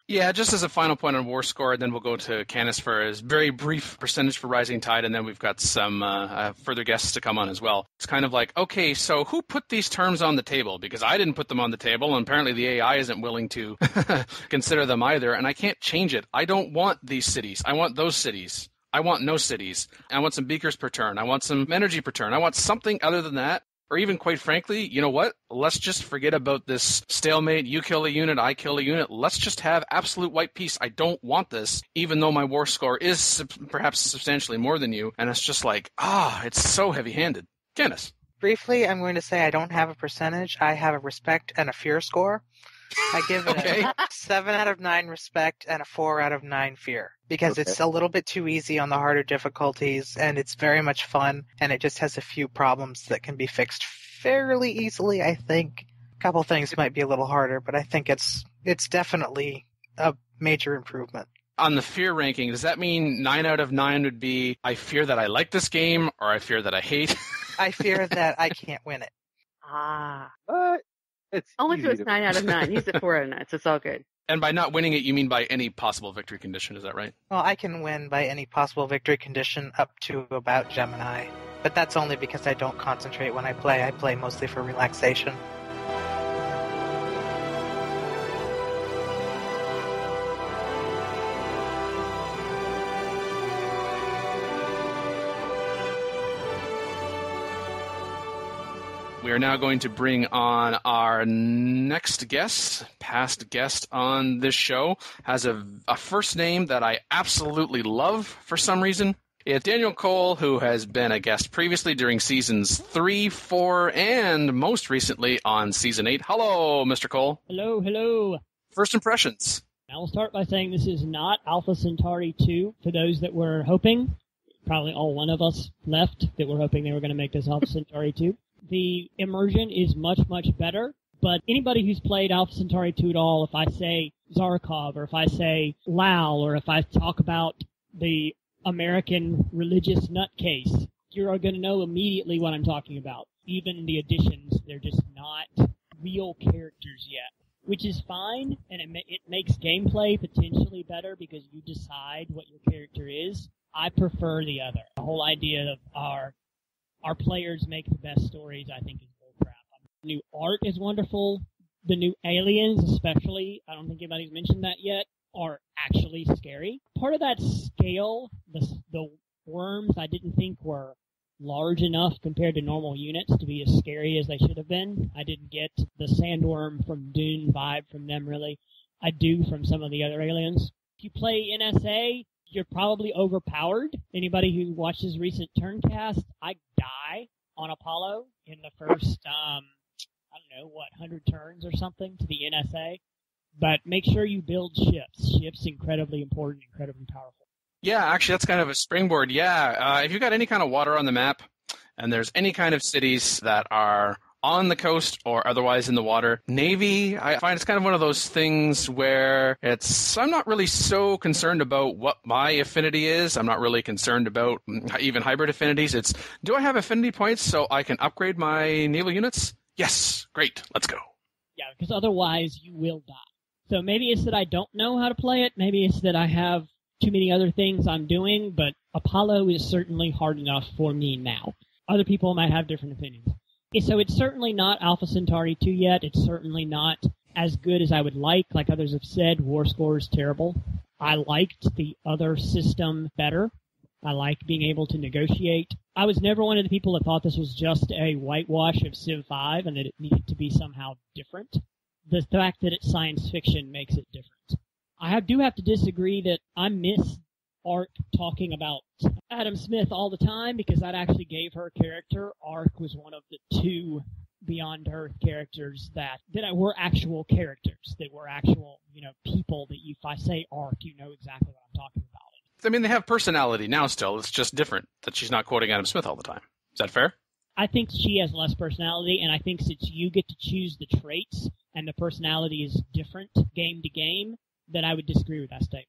Yeah, just as a final point on War Score, then we'll go to Canis for his very brief percentage for Rising Tide, and then we've got some further guests to come on as well. It's kind of like, okay, so who put these terms on the table? Because I didn't put them on the table, and apparently the AI isn't willing to consider them either, and I can't change it. I don't want these cities. I want those cities. I want no cities. I want some beakers per turn. I want some energy per turn. I want something other than that. Or even, quite frankly, you know what? Let's just forget about this stalemate. You kill a unit, I kill a unit. Let's just have absolute white peace. I don't want this, even though my war score is perhaps substantially more than you. And it's just like, it's so heavy-handed. Canis. Briefly, I'm going to say I don't have a percentage. I have a respect and a fear score. I give it a 7 out of 9 respect and a 4 out of 9 fear. Because it's a little bit too easy on the harder difficulties, and it's very much fun, and it just has a few problems that can be fixed fairly easily, I think. A couple things might be a little harder, but I think it's definitely a major improvement. On the fear ranking, does that mean 9 out of 9 would be I fear that I like this game or I fear that I hate? I fear that I can't win it. It's only easy if it's to- 9 out of 9. Use it 4 out of 9, so it's all good. And by not winning it, you mean by any possible victory condition, is that right? Well, I can win by any possible victory condition up to about Gemini. But that's only because I don't concentrate when I play. I play mostly for relaxation. We are now going to bring on our next guest. Past guest on this show has a first name that I absolutely love for some reason. It's Daniel Cole, who has been a guest previously during seasons 3, 4, and most recently on season 8. Hello, Mr. Cole. Hello, hello. First impressions. I'll start by saying this is not Alpha Centauri 2, for those that were hoping. Probably all one of us left that were hoping they were going to make this Alpha Centauri 2. The immersion is much, much better, but anybody who's played Alpha Centauri 2 at all, if I say Zarkov, or if I say Lao, or if I talk about the American religious nutcase, you're going to know immediately what I'm talking about. Even the additions, they're just not real characters yet, which is fine, and it makes gameplay potentially better because you decide what your character is. I prefer the other. The whole idea of our players make the best stories, I think, is bullcrap. The new art is wonderful. The new aliens, especially, I don't think anybody's mentioned that yet, are actually scary. Part of that scale, the worms I didn't think were large enough compared to normal units to be as scary as they should have been. I didn't get the sandworm from Dune vibe from them, really. I do from some of the other aliens. If you play NSA, you're probably overpowered. Anybody who watches recent Turncast, I die on Apollo in the first, 100 turns or something to the NSA. But make sure you build ships. Ships incredibly important, incredibly powerful. Yeah, actually, that's kind of a springboard. Yeah, if you've got any kind of water on the map, and there's any kind of cities that are on the coast or otherwise in the water, Navy, I find it's kind of one of those things where I'm not really so concerned about what my affinity is. I'm not really concerned about even hybrid affinities. It's, do I have affinity points so I can upgrade my naval units? Yes, great, let's go. Yeah, because otherwise you will die. So maybe it's that I don't know how to play it. Maybe it's that I have too many other things I'm doing, but Apollo is certainly hard enough for me now. Other people might have different opinions. So it's certainly not Alpha Centauri 2 yet. It's certainly not as good as I would like. Like others have said, War Score is terrible. I liked the other system better. I like being able to negotiate. I was never one of the people that thought this was just a whitewash of Civ 5 and that it needed to be somehow different. The fact that it's science fiction makes it different. I do have to disagree that I miss Ark talking about Adam Smith all the time because that actually gave her character. Ark was one of the 2 Beyond Earth characters that were actual characters, that were actual, people that if I say Ark, you know exactly what I'm talking about. I mean, they have personality now still. It's just different that she's not quoting Adam Smith all the time. Is that fair? I think she has less personality, and I think since you get to choose the traits and the personality is different game to game, then I would disagree with that statement.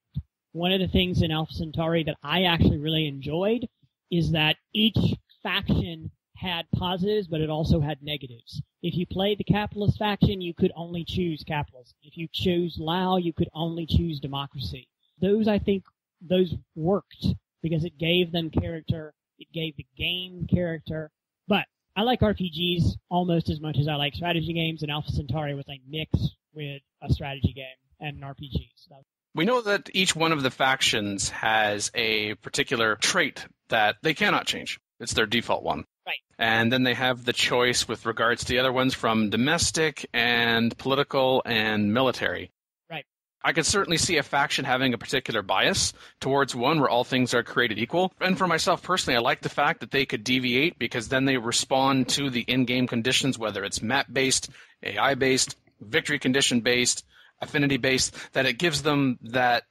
One of the things in Alpha Centauri that I actually really enjoyed is that each faction had positives, but it also had negatives. If you played the capitalist faction, you could only choose capitalism. If you chose Lao, you could only choose democracy. I think those worked because it gave them character, it gave the game character. But I like RPGs almost as much as I like strategy games, and Alpha Centauri was a mix with a strategy game and an RPG. So we know that each one of the factions has a particular trait that they cannot change. It's their default one. Right. And then they have the choice with regards to the other ones from domestic and political and military. Right. I could certainly see a faction having a particular bias towards one where all things are created equal. And for myself personally, I like the fact that they could deviate because then they respond to the in-game conditions, whether it's map-based, AI-based, victory condition-based, affinity-based, that it gives them that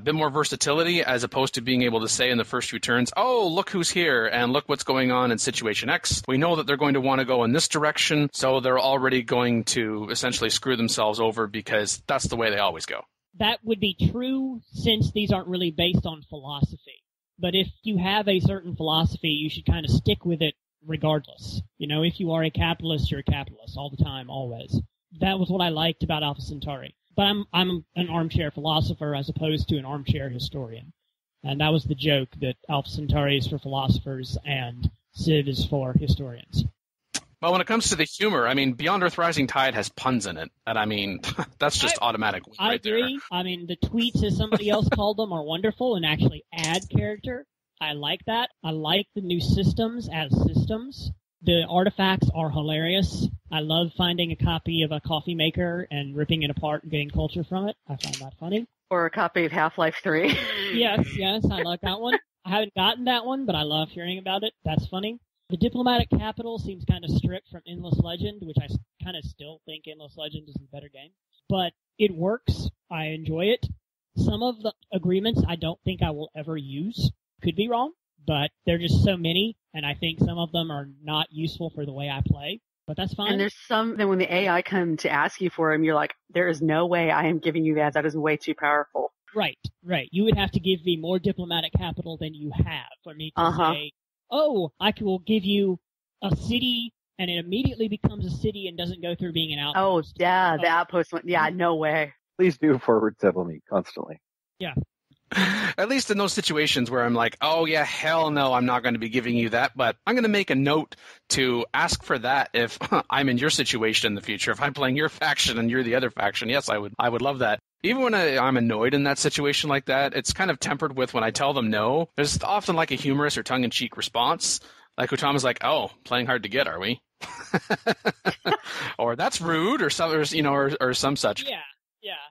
bit more versatility as opposed to being able to say in the first few turns, oh, look who's here and look what's going on in situation X. We know that they're going to want to go in this direction, so they're already going to essentially screw themselves over because that's the way they always go. that would be true since these aren't really based on philosophy. But if you have a certain philosophy, you should kind of stick with it regardless. You know, if you are a capitalist, you're a capitalist all the time, always. That was what I liked about Alpha Centauri. But I'm an armchair philosopher as opposed to an armchair historian. And that was the joke, that Alpha Centauri is for philosophers and Civ is for historians. Well, when it comes to the humor, I mean, Beyond Earth Rising Tide has puns in it. And I mean, that's just automatic I right agree. there. I mean, the tweets, as somebody else called them, are wonderful and actually add character. I like that. I like the new systems as systems. The artifacts are hilarious. I love finding a copy of a coffee maker and ripping it apart and getting culture from it. I find that funny. Or a copy of Half-Life 3. Yes, I like that one. I haven't gotten that one, but I love hearing about it. That's funny. The diplomatic capital seems kind of stripped from Endless Legend, which I kind of still think Endless Legend is a better game. But it works. I enjoy it. Some of the agreements I don't think I will ever use. Could be wrong, but there are just so many, and I think some of them are not useful for the way I play. But that's fine. And there's some that when the AI come to ask you for them, you're like, there is no way I am giving you that. That is way too powerful. Right. You would have to give me more diplomatic capital than you have for me to say, oh, I will give you a city, and it immediately becomes a city and doesn't go through being an outpost. Oh, yeah, the outpost one. Yeah, no way. Please do forward settle me constantly. Yeah. At least in those situations where I'm like, oh yeah, hell no, I'm not going to be giving you that, but I'm going to make a note to ask for that if I'm in your situation in the future. If I'm playing your faction and you're the other faction, yes, I would love that. Even when I'm annoyed in that situation like that, it's kind of tempered with when I tell them no. There's often like a humorous or tongue-in-cheek response. Like Utama's like, oh, playing hard to get, are we? Or that's rude or some such. Yeah.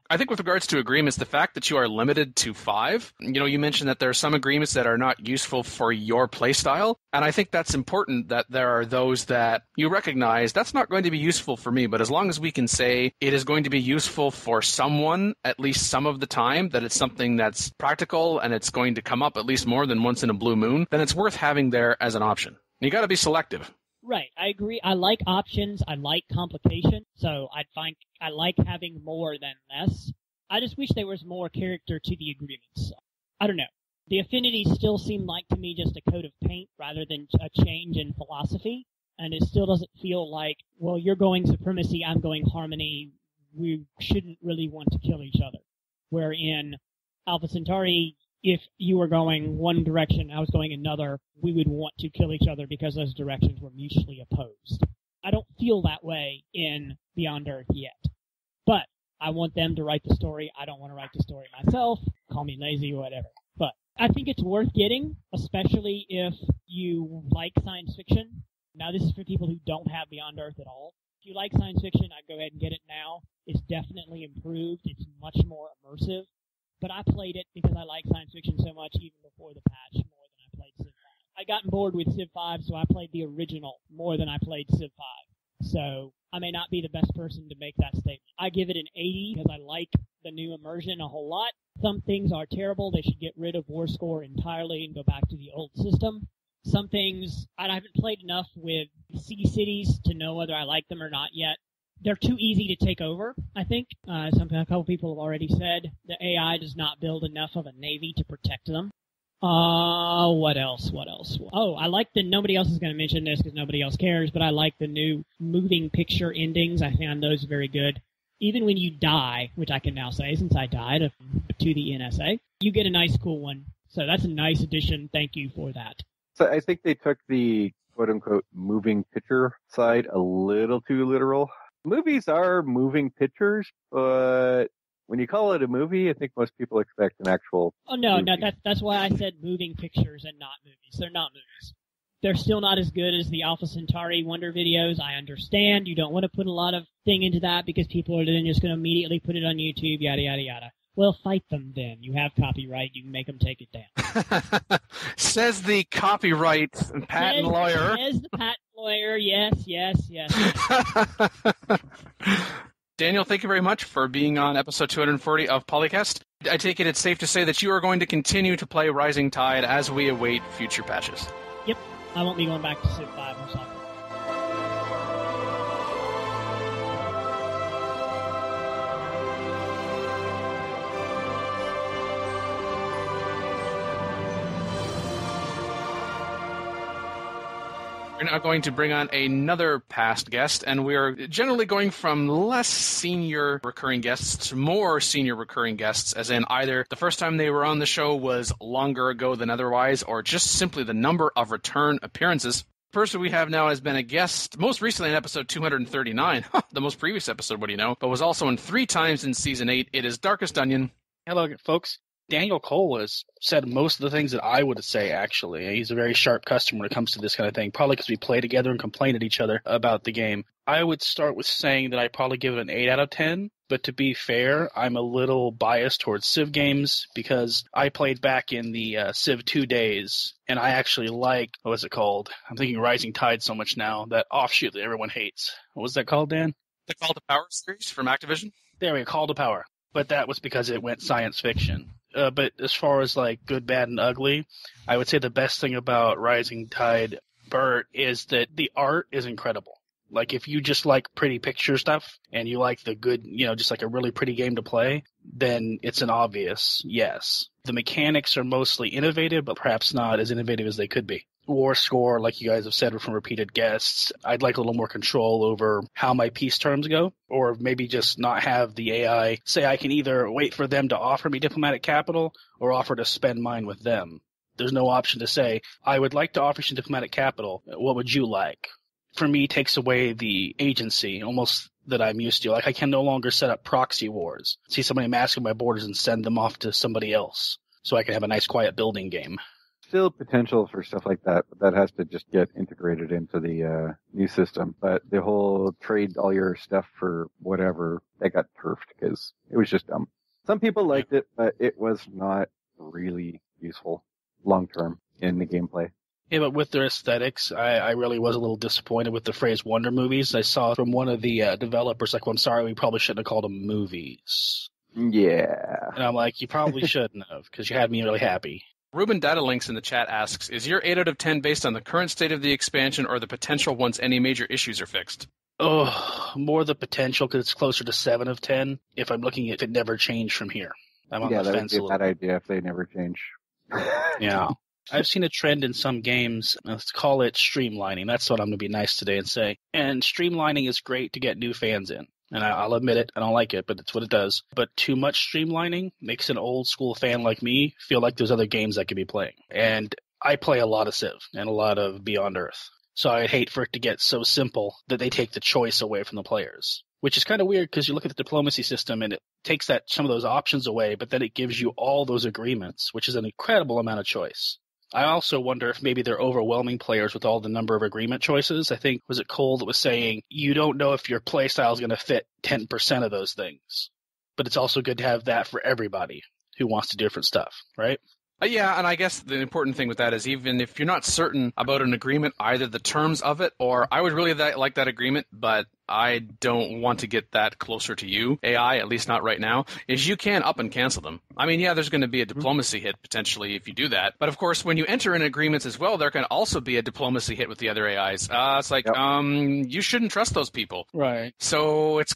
I think with regards to agreements, the fact that you are limited to 5, you mentioned that there are some agreements that are not useful for your playstyle, and I think that's important that there are those that you recognize that's not going to be useful for me, but as long as we can say it is going to be useful for someone at least some of the time, that it's something that's practical and it's going to come up at least more than once in a blue moon, then it's worth having there as an option. You got to be selective. Right, I agree. I like options. I like complication. So I like having more than less. I just wish there was more character to the agreements. I don't know. The affinities still seem like to me just a coat of paint rather than a change in philosophy. And it still doesn't feel like, well, you're going supremacy, I'm going harmony. We shouldn't really want to kill each other. Where in Alpha Centauri, if you were going one direction, I was going another, we would want to kill each other because those directions were mutually opposed. I don't feel that way in Beyond Earth yet. But I want them to write the story. I don't want to write the story myself. Call me lazy or whatever. But I think it's worth getting, especially if you like science fiction. Now, this is for people who don't have Beyond Earth at all. If you like science fiction, I'd go ahead and get it now. It's definitely improved. It's much more immersive. But I played it because I like science fiction so much even before the patch, more than I played Civ 5. I got bored with Civ 5, so I played the original more than I played Civ 5. So I may not be the best person to make that statement. I give it an 80 because I like the new immersion a whole lot. Some things are terrible. They should get rid of War Score entirely and go back to the old system. Some things, I haven't played enough with sea cities to know whether I like them or not yet. They're too easy to take over, I think. A couple people have already said the AI does not build enough of a navy to protect them. What else? Oh, I like nobody else is going to mention this because nobody else cares, but I like the new moving picture endings. I found those very good. Even when you die, which I can now say since I died to the NSA, you get a nice cool one. So that's a nice addition. Thank you for that. So I think they took the quote-unquote moving picture side a little too literal. Movies are moving pictures, but when you call it a movie, I think most people expect an actual movie. That's why I said moving pictures and not movies. They're not movies. They're still not as good as the Alpha Centauri Wonder videos. I understand you don't want to put a lot of thing into that because people are then just going to immediately put it on YouTube, yada, yada, yada. Well, fight them then. You have copyright. You can make them take it down. Says the copyright patent lawyer. Says the patent lawyer. Yes. Daniel, thank you very much for being on episode 240 of PolyCast. I take it's safe to say that you are going to continue to play Rising Tide as we await future patches. Yep. I won't be going back to Civ 5 or something. We're now going to bring on another past guest, and we are generally going from less senior recurring guests to more senior recurring guests, as in either the first time they were on the show was longer ago than otherwise, or just simply the number of return appearances. The person we have now has been a guest most recently in episode 239, the most previous episode, what do you know, but was also in 3 times in season 8. It is Darkest Onion. Hello, folks. Daniel Cole has said most of the things that I would say, actually. He's a very sharp customer when it comes to this kind of thing, probably because we play together and complain at each other about the game. I would start with saying that I'd probably give it an 8 out of 10, but to be fair, I'm a little biased towards Civ games because I played back in the Civ 2 days, and I actually like, what was it called? I'm thinking Rising Tide so much now, that offshoot that everyone hates. What was that called, Dan? The Call to Power series from Activision? There we go, Call to Power. But that was because it went science fiction. But as far as like good, bad, and ugly, I would say the best thing about Rising Tide Bert is that the art is incredible. Like if you just like pretty picture stuff and you like the good, just like a really pretty game to play, then it's an obvious yes. The mechanics are mostly innovative, but perhaps not as innovative as they could be. War score, like you guys have said from repeated guests, I'd like a little more control over how my peace terms go, or maybe just not have the AI say I can either wait for them to offer me diplomatic capital or offer to spend mine with them. There's no option to say, I would like to offer you some diplomatic capital. What would you like? For me, it takes away the agency almost that I'm used to. Like I can no longer set up proxy wars, see somebody masking my borders and send them off to somebody else so I can have a nice quiet building game. Still potential for stuff like that, but that has to just get integrated into the new system. But the whole trade all your stuff for whatever, that got turfed because it was just dumb. Some people liked it, but it was not really useful long term in the gameplay. Yeah, but with their aesthetics, I really was a little disappointed with the phrase Wonder Movies. I saw from one of the developers, like, well, I'm sorry, we probably shouldn't have called them movies. Yeah. And I'm like, you probably shouldn't have, because you had me really happy. Ruben Datalinks in the chat asks, is your 8 out of 10 based on the current state of the expansion or the potential once any major issues are fixed? Oh, more the potential because it's closer to 7 of 10 if I'm looking at if it never changed from here. I'm on the fence that would be a bad idea if they never change. Yeah. I've seen a trend in some games, let's call it streamlining. That's what I'm going to be nice today and say. And streamlining is great to get new fans in. And I'll admit it, I don't like it, but it's what it does. But too much streamlining makes an old school fan like me feel like there's other games I could be playing. And I play a lot of Civ and a lot of Beyond Earth. So I'd hate for it to get so simple that they take the choice away from the players. Which is kind of weird because you look at the diplomacy system and it takes some of those options away, but then it gives you all those agreements, which is an incredible amount of choice. I also wonder if maybe they're overwhelming players with all the number of agreement choices. I think, was it Cole that was saying, you don't know if your play style is going to fit 10% of those things. But it's also good to have that for everybody who wants to do different stuff, right? Yeah, and I guess the important thing with that is even if you're not certain about an agreement, either the terms of it or I would really like that agreement, but I don't want to get that closer to you, AI, at least not right now, is you can up and cancel them. I mean, yeah, there's going to be a diplomacy hit potentially if you do that. But of course, when you enter in agreements as well, there can also be a diplomacy hit with the other AIs. It's like, you shouldn't trust those people. Right. So it's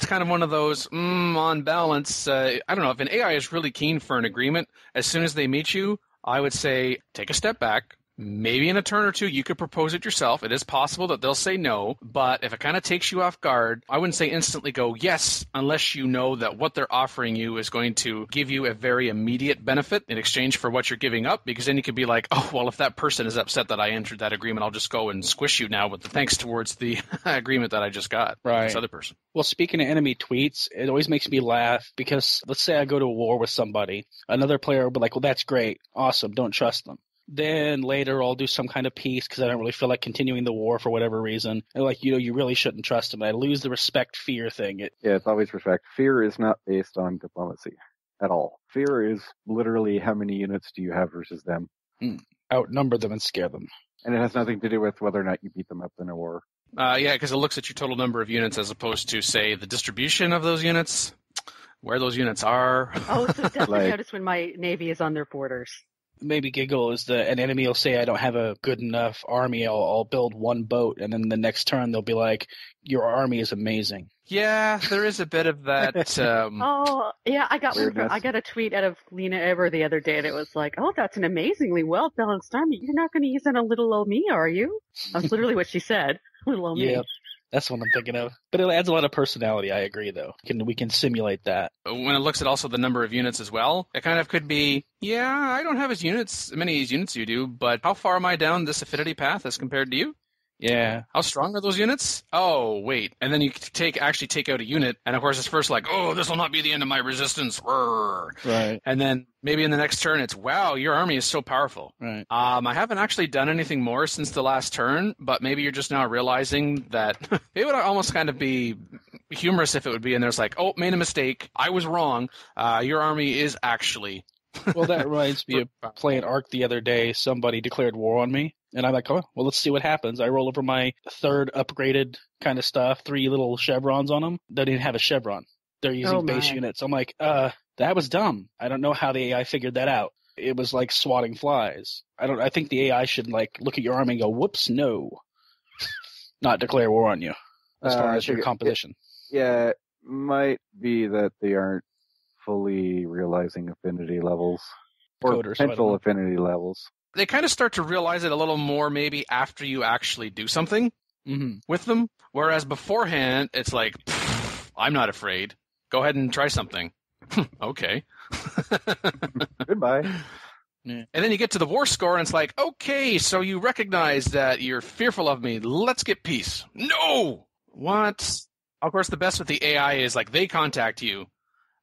kind of one of those, on balance, I don't know, if an AI is really keen for an agreement, as soon as they meet you, I would say take a step back. Maybe in a turn or two, you could propose it yourself. It is possible that they'll say no, but if it kind of takes you off guard, I wouldn't say instantly go yes, unless you know that what they're offering you is going to give you a very immediate benefit in exchange for what you're giving up, because then you could be like, oh, well, if that person is upset that I entered that agreement, I'll just go and squish you now with the thanks towards the agreement that I just got with this other person. Well, speaking of enemy tweets, it always makes me laugh because let's say I go to a war with somebody. Another player will be like, well, that's great. Awesome. Don't trust them. Then later I'll do some kind of peace because I don't really feel like continuing the war for whatever reason. And like, you really shouldn't trust them. I lose the respect-fear thing. Yeah, it's always respect. Fear is not based on diplomacy at all. Fear is literally how many units do you have versus them. Outnumber them and scare them. And it has nothing to do with whether or not you beat them up in a war. Yeah, because it looks at your total number of units as opposed to, say, the distribution of those units, where those units are. Oh, so definitely notice when my navy is on their borders. maybe giggle is an enemy will say, I don't have a good enough army, I'll build one boat, and then the next turn they'll be like, your army is amazing. Yeah, there is a bit of that. Oh, yeah, I got Weirdness. I got a tweet out of Lena Eber the other day, and it was like, "Oh, that's an amazingly well balanced army. You're not going to use it on little old me, are you?" That's literally what she said. Little old me. Yeah, that's what I'm thinking of. But it adds a lot of personality. I agree, though. We can simulate that. When it looks at also the number of units as well, it kind of could be, yeah, I don't have as many units you do, but how far am I down this affinity path as compared to you? Yeah. How strong are those units? Oh, wait. And then you actually take out a unit, and of course it's first like, oh, this will not be the end of my resistance. Rrr. Right. And then maybe in the next turn it's, wow, your army is so powerful. Right. I haven't actually done anything more since the last turn, but maybe you're just now realizing that it would almost kind of be humorous if it would be, and there's like, oh, made a mistake. I was wrong. Your army is actually... Well, that reminds me of playing Ark the other day. Somebody declared war on me, and I'm like, oh, well, let's see what happens. I roll over my third upgraded kind of stuff, 3 little chevrons on them. They didn't have a chevron. They're using base units. I'm like, that was dumb. I don't know how the AI figured that out. It was like swatting flies. I think the AI should like look at your army and go, whoops, no. Not declare war on you as far as your composition. It might be that they aren't fully realizing affinity levels or Coders, potential affinity levels. They kind of start to realize it a little more maybe after you actually do something with them, whereas beforehand it's like, I'm not afraid. Go ahead and try something. Okay. Goodbye. Yeah. And then you get to the war score and it's like, okay, so you recognize that you're fearful of me. Let's get peace. No! What? Of course, the best with the AI is like they contact you.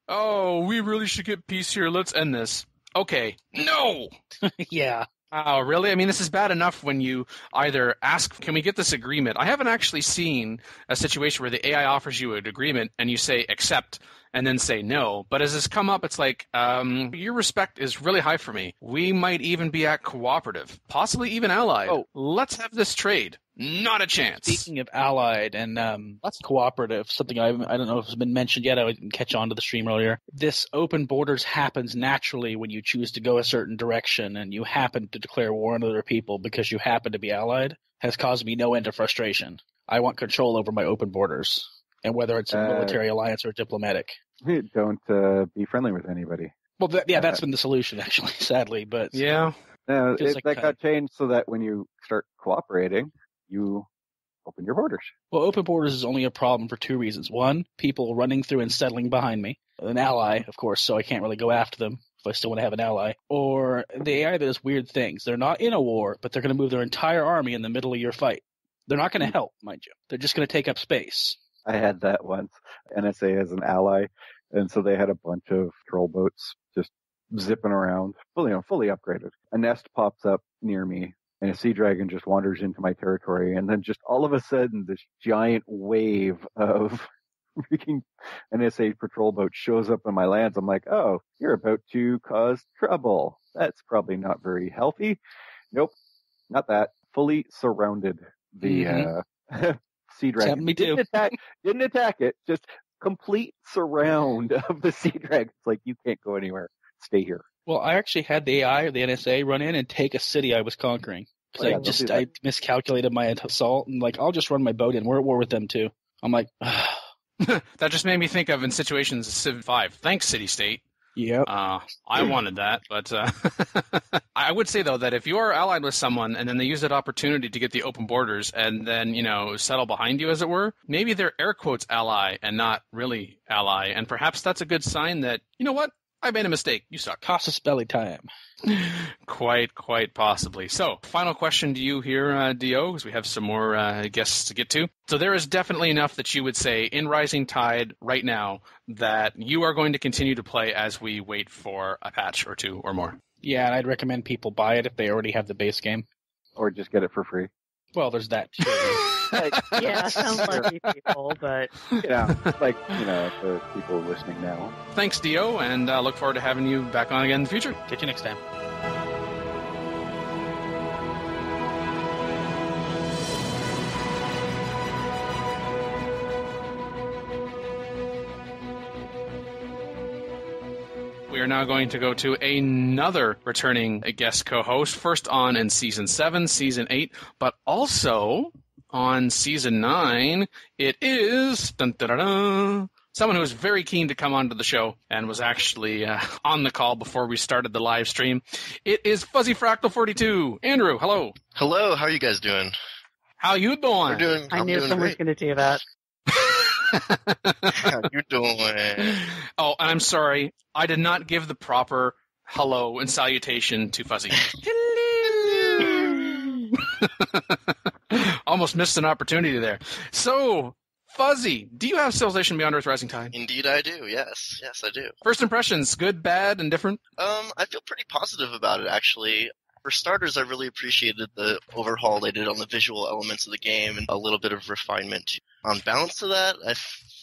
Oh, we really should get peace here. Let's end this. Okay. No! Yeah. Oh, really? I mean, this is bad enough when you either ask, can we get this agreement? I haven't actually seen a situation where the AI offers you an agreement and you say accept and then say no. But as this come up, it's like, your respect is really high for me. We might even be at cooperative, possibly even allied. Oh, let's have this trade. Not a chance. Speaking of allied and cooperative, something I don't know if it's been mentioned yet. I didn't catch on to the stream earlier. This open borders happens naturally when you choose to go a certain direction and you happen to declare war on other people because you happen to be allied. Has caused me no end of frustration. I want control over my open borders, and whether it's a military alliance or diplomatic. Don't be friendly with anybody. Well, that's been the solution, actually, sadly. But no, like that got changed so that when you start cooperating, you open your borders. Well, open borders is only a problem for 2 reasons. One, people running through and settling behind me. An ally, of course, so I can't really go after them if I still want to have an ally. Or the AI that does weird things. They're not in a war, but they're going to move their entire army in the middle of your fight. They're not going to help, mind you. They're just going to take up space. I had that once. NSA as an ally, and so they had a bunch of troll boats just zipping around, fully upgraded. A nest pops up near me, and a sea dragon just wanders into my territory, and then just all of a sudden, this giant wave of freaking NSA patrol boat shows up in my lands. I'm like, oh, you're about to cause trouble. That's probably not very healthy. Nope, not that. Fully surrounded the sea dragon. Me too. Didn't attack it, just complete surround of the sea dragon. It's like, you can't go anywhere. Stay here. Well, I actually had the AI or the NSA run in and take a city I was conquering. Because I miscalculated my assault, and like, I'll just run my boat in. We're at war with them too. I'm like, that just made me think of in situations of Civ 5. Thanks, City State. Yep. I wanted that, but I would say though that if you are allied with someone and then they use that opportunity to get the open borders and then settle behind you, as it were, maybe they're air quotes ally and not really ally, and perhaps that's a good sign that what. I made a mistake. You suck. Casus belli time. Quite possibly. So, final question to you here, Dio, because we have some more guests to get to. So there is definitely enough that you would say in Rising Tide right now that you are going to continue to play as we wait for a patch or 2 or more. Yeah, and I'd recommend people buy it if they already have the base game. Or just get it for free. Well, there's that too. Yeah, some lucky people, but the people listening now. Thanks, Dio, and look forward to having you back on again in the future. Catch you next time. we are now going to go to another returning guest co-host, first on in Season 7, Season 8, but also on Season 9. It is someone who was very keen to come onto the show and was actually on the call before we started the live stream. It is Fuzzy Fractal 42. Andrew, hello. Hello, how are you guys doing? How you doing? I knew someone was going to do that. How you doing? Oh, and I'm sorry. I did not give the proper hello and salutation to Fuzzy. Hello! Almost missed an opportunity there. So, Fuzzy, do you have Civilization Beyond Earth Rising Tide? Indeed I do, yes. Yes, I do. First impressions, good, bad, and different? I feel pretty positive about it, actually. For starters, I really appreciated the overhaul they did on the visual elements of the game and a little bit of refinement. On balance to that, I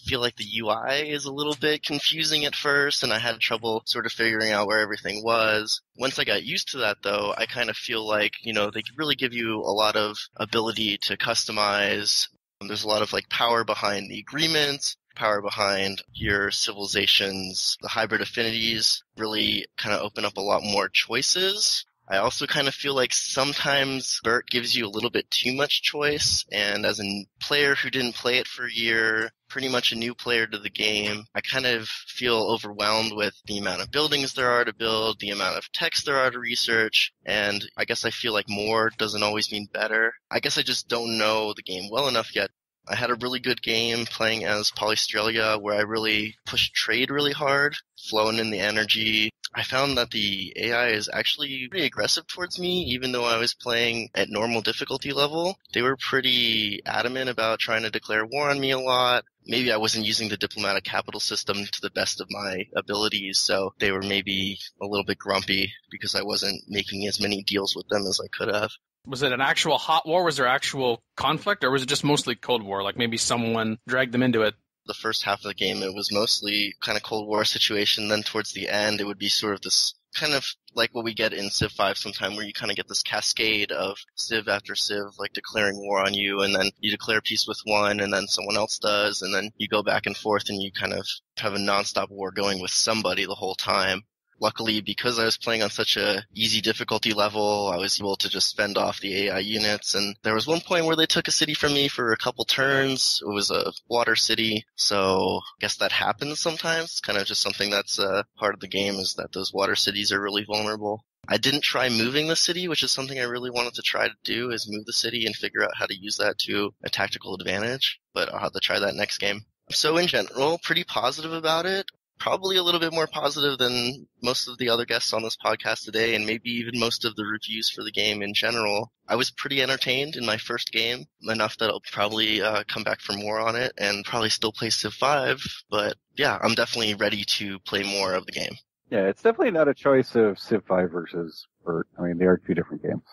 feel like the UI is a little bit confusing at first, and I had trouble sort of figuring out where everything was. Once I got used to that, though, I kind of feel like, they really give you a lot of ability to customize. There's a lot of power behind the agreements, power behind your civilizations. The hybrid affinities really kind of open up a lot more choices. I also kind of feel like sometimes BERT gives you a little bit too much choice, and as a player who didn't play it for a year, pretty much a new player to the game, I kind of feel overwhelmed with the amount of buildings there are to build, the amount of text there are to research, and I guess I feel like more doesn't always mean better. I guess I just don't know the game well enough yet. I had a really good game playing as Polystralia where I really pushed trade really hard, flowing in the energy. I found that the AI is actually pretty aggressive towards me, even though I was playing at normal difficulty level. They were pretty adamant about trying to declare war on me a lot. Maybe I wasn't using the diplomatic capital system to the best of my abilities, so they were maybe a little bit grumpy because I wasn't making as many deals with them as I could have. Was it an actual hot war? Was there actual conflict? Or was it just mostly Cold War? Like maybe someone dragged them into it? The first half of the game, it was mostly kind of Cold War situation. Then towards the end, it would be sort of this kind of like what we get in Civ 5 sometime, where you kind of get this cascade of Civ after Civ, declaring war on you, and then you declare peace with one, and then someone else does, and then you go back and forth, and you kind of have a nonstop war going with somebody the whole time. Luckily, because I was playing on such a easy difficulty level, I was able to just fend off the AI units, and there was one point where they took a city from me for a couple turns. It was a water city, so I guess that happens sometimes. It's kind of just something that's part of the game, is that those water cities are really vulnerable. I didn't try moving the city, which is something I really wanted to try to do, is move the city and figure out how to use that to a tactical advantage, but I'll have to try that next game. So in general, pretty positive about it. Probably a little bit more positive than most of the other guests on this podcast today, and maybe even most of the reviews for the game in general. I was pretty entertained in my first game, enough that I'll probably come back for more on it, and probably still play Civ 5, but yeah, I'm definitely ready to play more of the game. Yeah, it's definitely not a choice of Civ 5 versus BERT. I mean, they are two different games.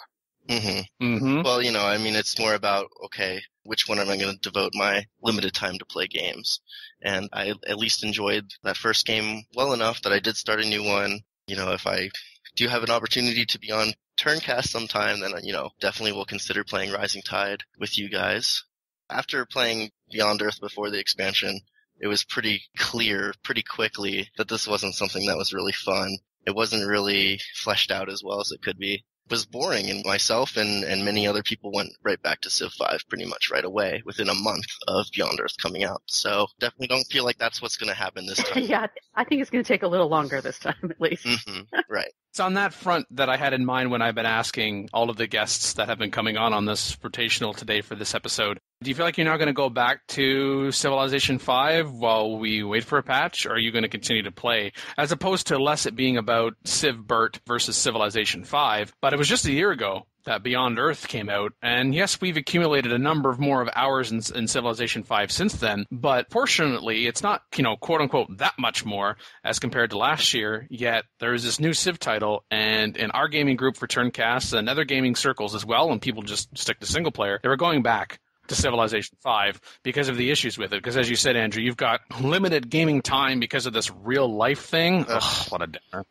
Mm-hmm. Mm-hmm. Well, it's more about, okay, which one am I going to devote my limited time to play games? And I at least enjoyed that first game well enough that I did start a new one. If I do have an opportunity to be on Turncast sometime, then, definitely will consider playing Rising Tide with you guys. After playing Beyond Earth before the expansion, it was pretty clear pretty quickly that this wasn't something that was really fun. It wasn't really fleshed out as well as it could be. Was boring, and myself and many other people went right back to Civ 5 pretty much right away within a month of Beyond Earth coming out. So definitely don't feel like that's what's going to happen this time. Yeah, I think it's going to take a little longer this time at least. Mm-hmm. Right. It's on that front that I had in mind when I've been asking all of the guests that have been coming on this rotational today for this episode. Do you feel like you're now going to go back to Civilization 5 while we wait for a patch, or are you going to continue to play? As opposed to less it being about Civ BERT versus Civilization 5, but it was just a year ago that Beyond Earth came out, and yes, we've accumulated a number of more of hours in Civilization 5 since then, but fortunately, it's not, quote-unquote, that much more as compared to last year, yet there's this new Civ title, and in our gaming group for Turncast and other gaming circles as well, and people just stick to single player, they were going back to Civilization 5 because of the issues with it. Because as you said, Andrew, you've got limited gaming time because of this real life thing. Ugh, what a downer.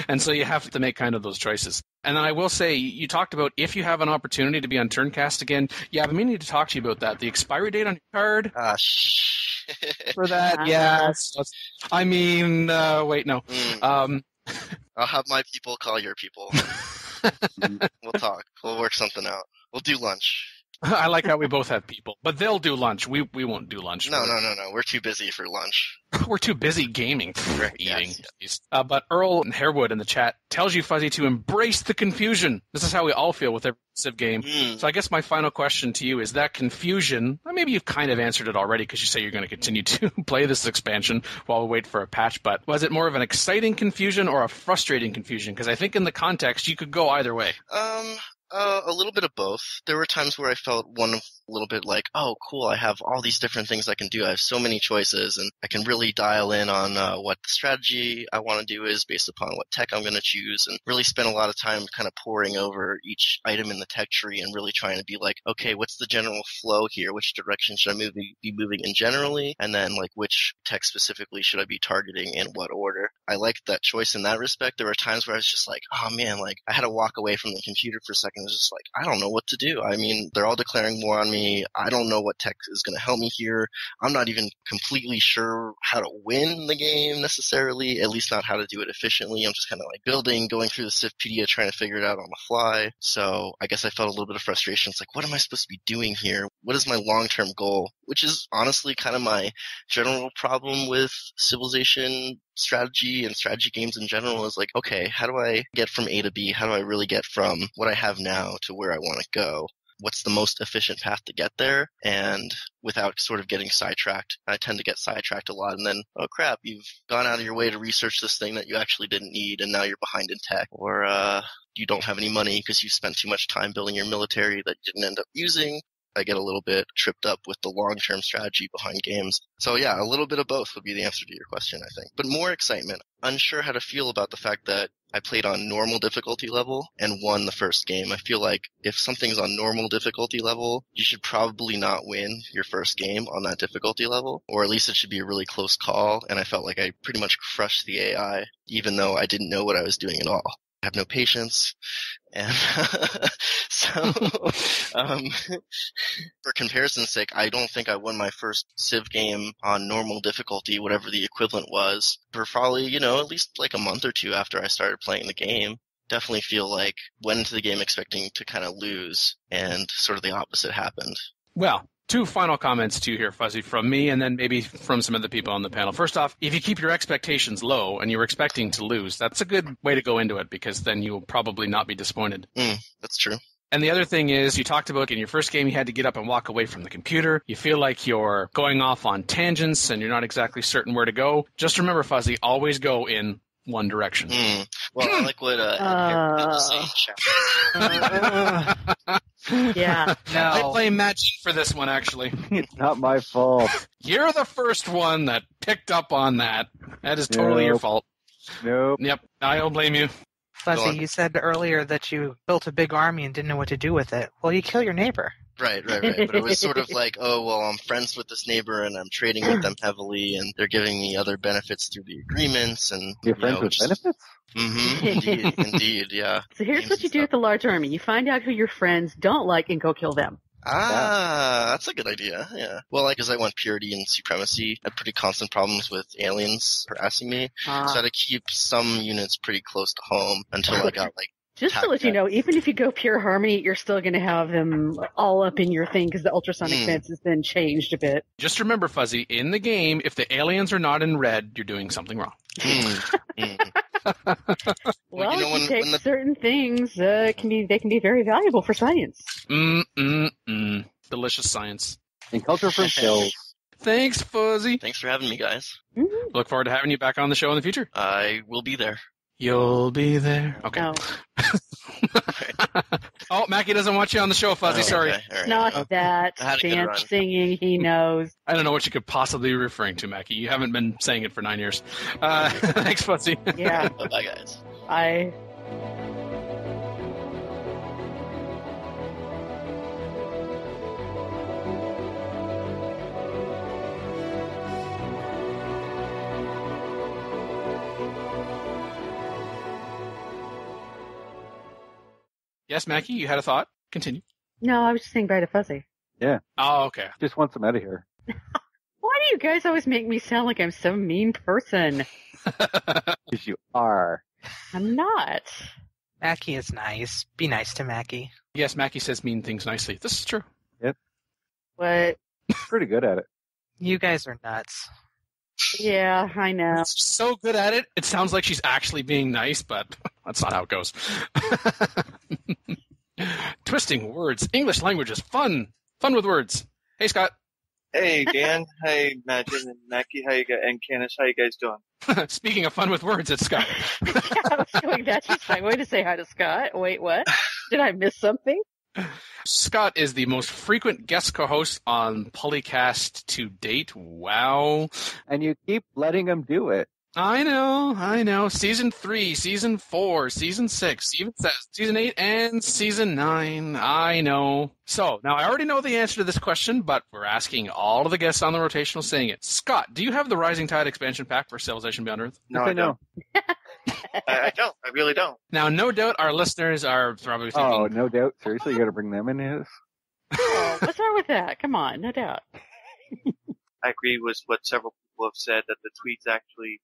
And so you have to make kind of those choices. And then I will say, you talked about if you have an opportunity to be on Turncast again. Yeah, I've been meaning to talk to you about that. The expiry date on your card for that. Yes. I mean, wait, no. I'll have my people call your people. We'll talk. We'll work something out. We'll do lunch. I like how we both have people, but they'll do lunch. We won't do lunch. No. We're too busy for lunch. We're too busy gaming, eating. Yes. But Earl Harewood in the chat tells you, Fuzzy, to embrace the confusion. This is how we all feel with every Civ game. So I guess my final question to you is that confusion, or maybe you've kind of answered it already because you say you're going to continue to play this expansion while we wait for a patch, but was it more of an exciting confusion or a frustrating confusion? Because I think in the context, you could go either way. A little bit of both. There were times where I felt a little bit like, oh, cool, I have all these different things I can do. I have so many choices, and I can really dial in on what the strategy I want to do is based upon what tech I'm going to choose, and really spend a lot of time kind of poring over each item in the tech tree and really trying to be like, okay, what's the general flow here? Which direction should I be moving in generally? And then, like, which tech specifically should I be targeting in what order? I liked that choice in that respect. There were times where I was just like, oh, man, like, I had to walk away from the computer for a second. I was just like, I don't know what to do. I mean, they're all declaring war on me. I don't know what tech is going to help me here. I'm not even completely sure how to win the game necessarily, at least not how to do it efficiently. I'm just kind of like building, going through the Civpedia, trying to figure it out on the fly. So I guess I felt a little bit of frustration. It's like, what am I supposed to be doing here? What is my long-term goal? Which is honestly kind of my general problem with Civilization strategy and strategy games in general is like, okay, how do I get from A to B? How do I really get from what I have now to where I want to go? What's the most efficient path to get there? And without sort of getting sidetracked. I tend to get sidetracked a lot, and then, oh crap, you've gone out of your way to research this thing that you actually didn't need, and now you're behind in tech. Or you don't have any money because you spent too much time building your military that you didn't end up using. I get a little bit tripped up with the long-term strategy behind games. So yeah, a little bit of both would be the answer to your question, I think. But more excitement. Unsure how to feel about the fact that I played on normal difficulty level and won the first game. I feel like if something's on normal difficulty level, you should probably not win your first game on that difficulty level, or at least it should be a really close call. And I felt like I pretty much crushed the AI, even though I didn't know what I was doing at all. I have no patience. And so, for comparison's sake, I don't think I won my first Civ game on normal difficulty, whatever the equivalent was, for probably, at least like a month or two after I started playing the game. Definitely feel like went into the game expecting to kind of lose, and sort of the opposite happened. Well, two final comments to you here, Fuzzy, from me and then maybe from some of the people on the panel. First off, if you keep your expectations low and you're expecting to lose, that's a good way to go into it because then you'll probably not be disappointed. That's true. And the other thing is, you talked about in your first game you had to get up and walk away from the computer. You feel like you're going off on tangents and you're not exactly certain where to go. Just remember, Fuzzy, always go in one direction. Well, I like what Ed had to say. Yeah. No. I blame Magic for this one, actually. It's not my fault. You're the first one that picked up on that. That is totally your fault. Nope. Yep, I don't blame you. Fuzzy, you said earlier that you built a big army and didn't know what to do with it. Well, you kill your neighbor. Right. But it was sort of like, oh, well, I'm friends with this neighbor and I'm trading with them heavily and they're giving me other benefits through the agreements. And you're friends with benefits? Mm-hmm. Indeed, yeah. So here's what you do with the large army. You find out who your friends don't like and go kill them. That's a good idea, yeah. Well, because I went purity and supremacy, I had pretty constant problems with aliens harassing me, so I had to keep some units pretty close to home until I got, Just to let you know, even if you go pure harmony, you're still going to have them all up in your thing because the ultrasonic fence has been changed a bit. Just remember, Fuzzy, in the game, if the aliens are not in red, you're doing something wrong. Well, if you take certain things, they can be very valuable for science. Delicious science. And culture from kills. Thanks, Fuzzy. Thanks for having me, guys. Look forward to having you back on the show in the future. I will be there. You'll be there. Okay. No. Oh, Mackie doesn't want you on the show, Fuzzy. Sorry. Right. Not that. Dance, singing, he knows. I don't know what you could possibly be referring to, Mackie. You haven't been saying it for 9 years. Thanks, Fuzzy. Yeah. Bye, guys. Bye. Yes, Mackie, you had a thought? Continue. No, I was just saying bye to Fuzzy. Yeah. Oh, okay. Just wants him out of here. Why do you guys always make me sound like I'm some mean person? Because you are. I'm not. Mackie is nice. Be nice to Mackie. Yes, Mackie says mean things nicely. This is true. Yep. What? Pretty good at it. You guys are nuts. Yeah, I know. She's so good at it, it sounds like she's actually being nice, but that's not how it goes. Twisting words. English language is fun. Fun with words. Hey, Scott. Hey, Dan. Hey, Imagine and Mackie. How you guys? And Candace, how you guys doing? Speaking of fun with words, it's Scott. Yeah, I was doing that. She's my way to say hi to Scott. Wait, what? Did I miss something? Scott is the most frequent guest co-host on PolyCast to date. Wow. And you keep letting him do it. I know. Season 3, Season 4, Season 6, Season 8, and Season 9. I know. So, now I already know the answer to this question, but we're asking all of the guests on the rotational saying it. Scott, do you have the Rising Tide expansion pack for Civilization Beyond Earth? No, I don't. I don't. I really don't. Now, no doubt our listeners are probably thinking... Oh, no doubt. Seriously, you got to bring them in this? Oh, what's wrong with that? Come on, no doubt. I agree with what several people have said, that the tweets actually,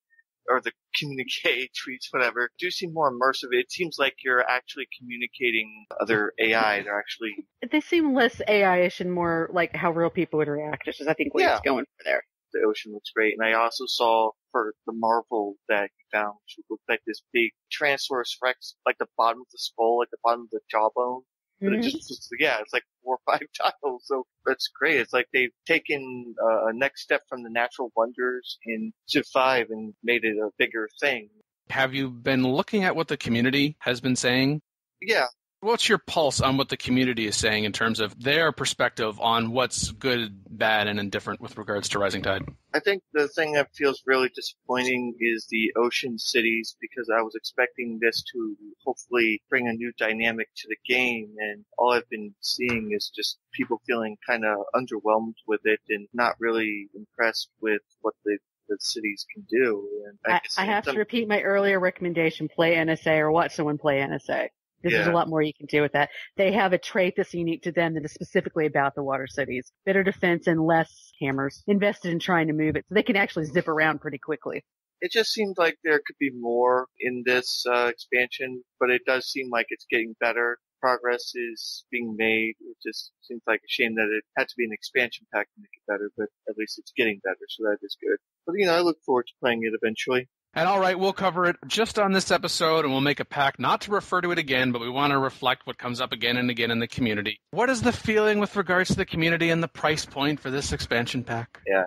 or the communique tweets, whatever, do seem more immersive. It seems like you're actually communicating other AI. They're actually... They seem less AI-ish and more like how real people would react, which is, I think, what he's going for there. The ocean looks great. And I also saw for the marvel that he found, which looked like this big Tyrannosaurus Rex, like the bottom of the skull, like the bottom of the jawbone. But it just looks, it's like 4 or 5 tiles. So that's great. It's like they've taken a next step from the natural wonders in Civ 5 and made it a bigger thing. Have you been looking at what the community has been saying? Yeah. What's your pulse on what the community is saying in terms of their perspective on what's good, bad, and indifferent with regards to Rising Tide? I think the thing that feels really disappointing is the ocean cities, because I was expecting this to hopefully bring a new dynamic to the game, and all I've been seeing is just people feeling kind of underwhelmed with it and not really impressed with what the cities can do. And I have to repeat my earlier recommendation, play NSA or watch someone play NSA. There's a lot more you can do with that. They have a trait that's unique to them that is specifically about the water cities. Better defense and less hammers invested in trying to move it, so they can actually zip around pretty quickly. It just seems like there could be more in this expansion, but it does seem like it's getting better. Progress is being made. It just seems like a shame that it had to be an expansion pack to make it better, but at least it's getting better, so that is good. But, I look forward to playing it eventually. And all right, we'll cover it just on this episode, and we'll make a pact not to refer to it again, but we want to reflect what comes up again and again in the community. What is the feeling with regards to the community and the price point for this expansion pack? Yeah.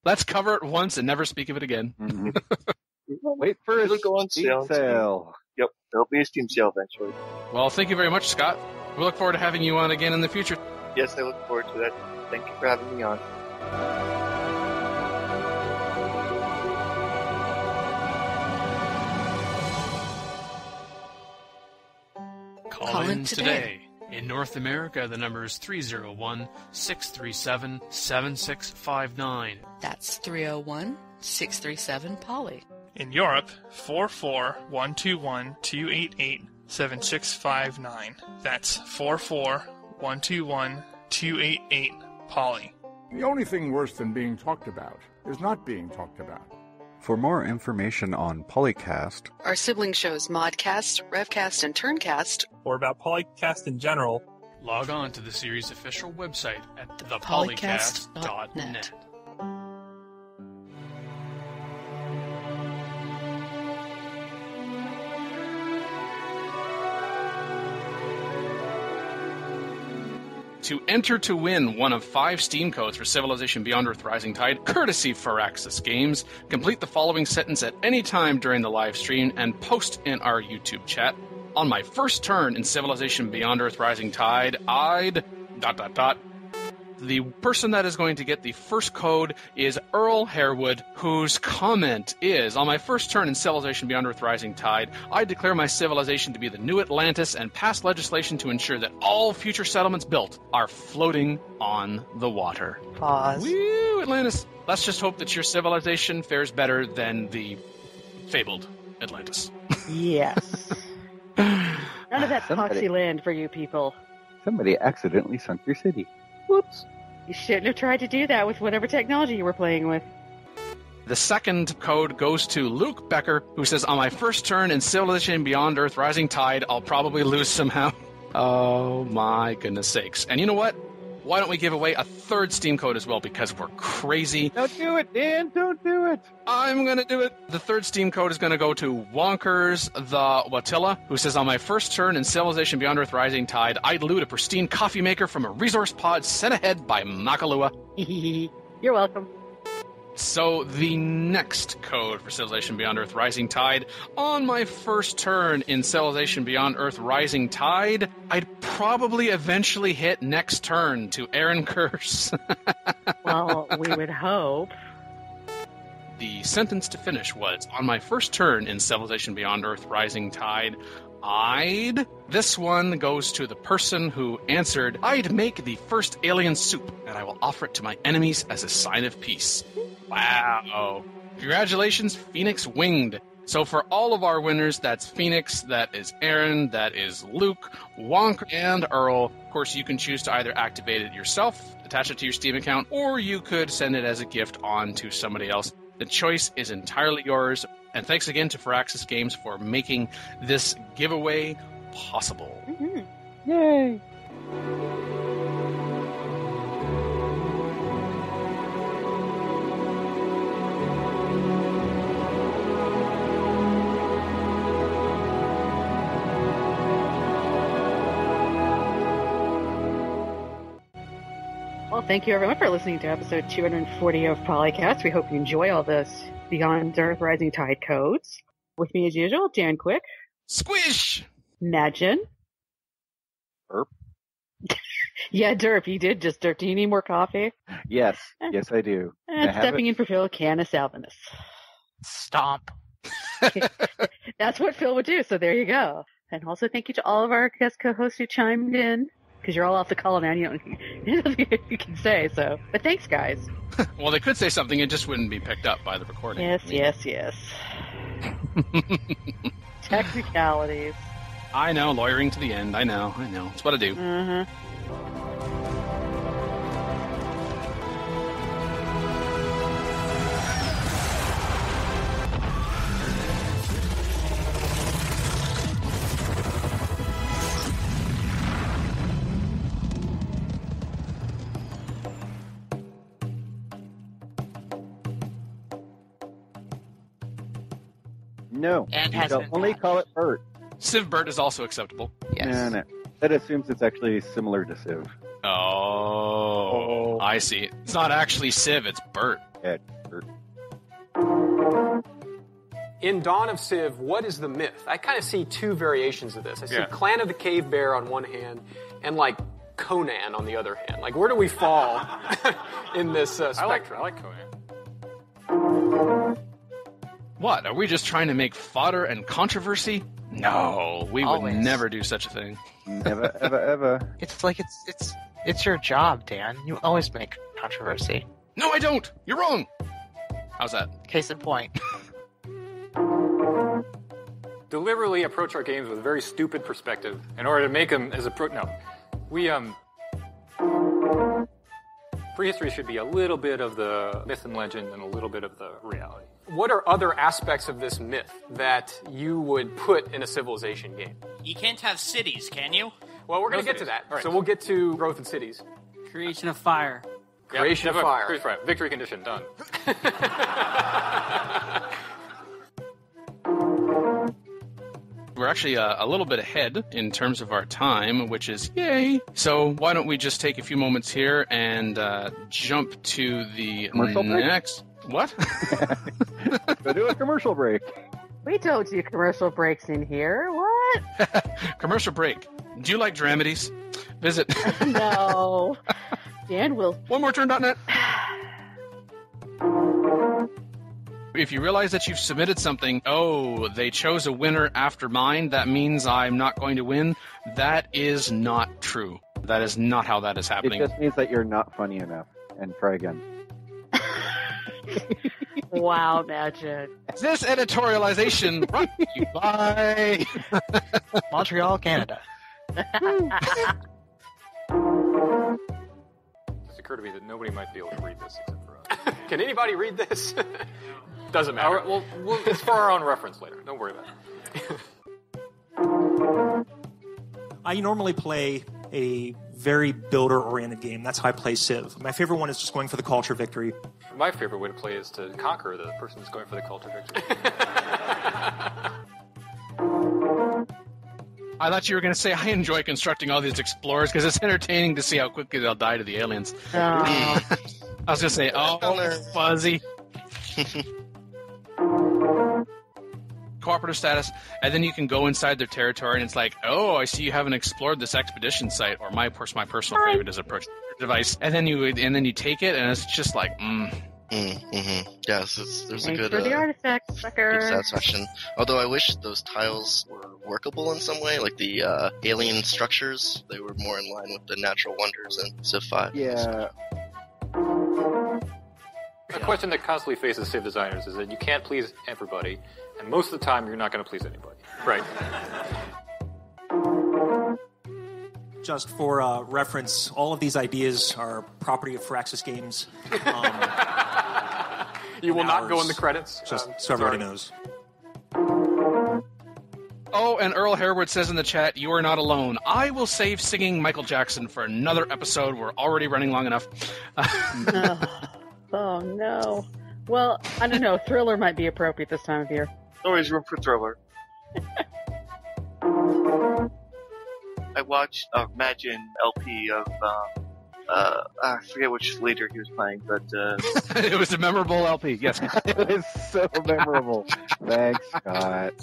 Let's cover it once and never speak of it again. Mm-hmm. Wait for It'll go on sale. Yep, there'll be a Steam sale eventually. Well, thank you very much, Scott. We look forward to having you on again in the future. Yes, I look forward to that. Thank you for having me on. Call in today. In North America, the number is 301-637-7659. That's 301-637-POLY. In Europe, 44121-288-7659. That's 44121-288-POLY. The only thing worse than being talked about is not being talked about. For more information on PolyCast, our sibling shows Modcast, Revcast, and Turncast, or about PolyCast in general, log on to the series' official website at thepolycast.net. To enter to win one of 5 Steam codes for Civilization Beyond Earth Rising Tide, courtesy Firaxis Games, complete the following sentence at any time during the live stream and post in our YouTube chat. On my first turn in Civilization Beyond Earth Rising Tide, I'd... ... The person that is going to get the first code is Earl Harewood, whose comment is, on my first turn in Civilization Beyond Earth Rising Tide, I declare my civilization to be the new Atlantis and pass legislation to ensure that all future settlements built are floating on the water. Pause. Woo, Atlantis. Let's just hope that your civilization fares better than the fabled Atlantis. Yes. None of that poxy land for you people. Somebody accidentally sunk your city. Whoops. You shouldn't have tried to do that with whatever technology you were playing with. The second code goes to Luke Becker, who says, on my first turn in Civilization Beyond Earth Rising Tide, I'll probably lose somehow. Oh my goodness sakes. And you know what? Why don't we give away a third Steam code as well, because we're crazy. Don't do it, Dan. Don't do it. I'm going to do it. The third Steam code is going to go to Wonkers the Watilla, who says, on my first turn in Civilization Beyond Earth Rising Tide, I'd loot a pristine coffee maker from a resource pod sent ahead by Makalua. You're welcome. So the next code for Civilization Beyond Earth Rising Tide, on my first turn in Civilization Beyond Earth Rising Tide, I'd probably eventually hit next turn to Aaron Curse. Well, we would hope. The sentence to finish was, on my first turn in Civilization Beyond Earth Rising Tide, This one goes to the person who answered, I'd make the first alien soup, and I will offer it to my enemies as a sign of peace. Wow. Congratulations, Phoenix Winged. So for all of our winners, that's Phoenix, that is Aaron, that is Luke, Wonk, and Earl. Of course, you can choose to either activate it yourself, attach it to your Steam account, or you could send it as a gift on to somebody else. The choice is entirely yours. And thanks again to Firaxis Games for making this giveaway possible. Mm-hmm. Yay! Well, thank you everyone for listening to episode 240 of PolyCast. We hope you enjoy all this Beyond Earth Rising Tide codes. With me as usual, Dan Quick. Squish! Nadjin. Derp. Yeah, Derp, you did just Derp. Do you need more coffee? Yes, yes I do. And stepping in for Phil, Canis Alvinus. Stomp. That's what Phil would do, so there you go. And also thank you to all of our guest co-hosts who chimed in. Because you're all off the call now, you you can say so. But thanks, guys. Well, they could say something, it just wouldn't be picked up by the recording. Yes. Technicalities. I know, lawyering to the end. I know. It's what I do. Mm-hmm. No, And you has shall been only patched. call it Bert. Civ Bert is also acceptable. Yes. No. That assumes it's actually similar to Civ. Oh, I see. It's not actually Civ, it's Bert. Yeah, Bert. In Dawn of Civ, what is the myth? I kind of see two variations of this. I see Clan of the Cave Bear on one hand, and like Conan on the other hand. Like, where do we fall in this spectrum? I like Conan. What, are we just trying to make fodder and controversy? No, we would never do such a thing. Never, ever. It's like it's your job, Dan. You always make controversy. No, I don't. You're wrong. How's that? Case in point. Deliberately approach our games with a very stupid perspective in order to make them as prehistory should be a little bit of the myth and legend and a little bit of the reality. What are other aspects of this myth that you would put in a civilization game? You can't have cities, can you? Well, we're going to get to that. Right. So we'll get to growth in cities. Creation of fire. Creation of fire. Victory condition, done. We're actually a little bit ahead in terms of our time, which is yay. So why don't we just take a few moments here and jump to the Commercial break? next... What? Go do a commercial break. We don't do commercial breaks in here. What? Commercial break. Do you like dramedies? Visit... No. Dan will... OneMoreTurn.net. If you realize that you've submitted something, they chose a winner after mine, that means I'm not going to win, that is not true. That is not how that is happening. It just means that you're not funny enough. And try again. Wow, Magic. This editorialization brought to you by Montreal, Canada. It's occurred to me that nobody might be able to read this except for us. Can anybody read this? Doesn't matter. Well, it's for our own reference later. Don't worry about it. I normally play a very builder-oriented game. That's how I play Civ. My favorite one is just going for the culture victory. My favorite way to play is to conquer the person who's going for the culture victory. I thought you were going to say I enjoy constructing all these explorers because it's entertaining to see how quickly they'll die to the aliens. I was going to say, oh, fuzzy. Cooperative status, and then you can go inside their territory, and it's like, oh, I see you haven't explored this expedition site, or my personal favorite is approach device, and then you take it, and it's just like, Yes, there's a good for the artifact, sucker. Good satisfaction. Although I wish those tiles were workable in some way, like the alien structures. They were more in line with the natural wonders in Civ 5. Yeah. A question that constantly faces Civ designers is that you can't please everybody, and most of the time you're not going to please anybody. Right. Just for reference, all of these ideas are property of Firaxis Games. You will not go in the credits. Just so everybody knows. Oh, and Earl Harewood says in the chat, you are not alone. I will save singing Michael Jackson for another episode. We're already running long enough. Oh, no. Well, I don't know. Thriller might be appropriate this time of year. Always room for Thriller. I watched Imagine LP of, I forget which leader he was playing, but... It was a memorable LP, yes. It was so memorable. Thanks, Scott.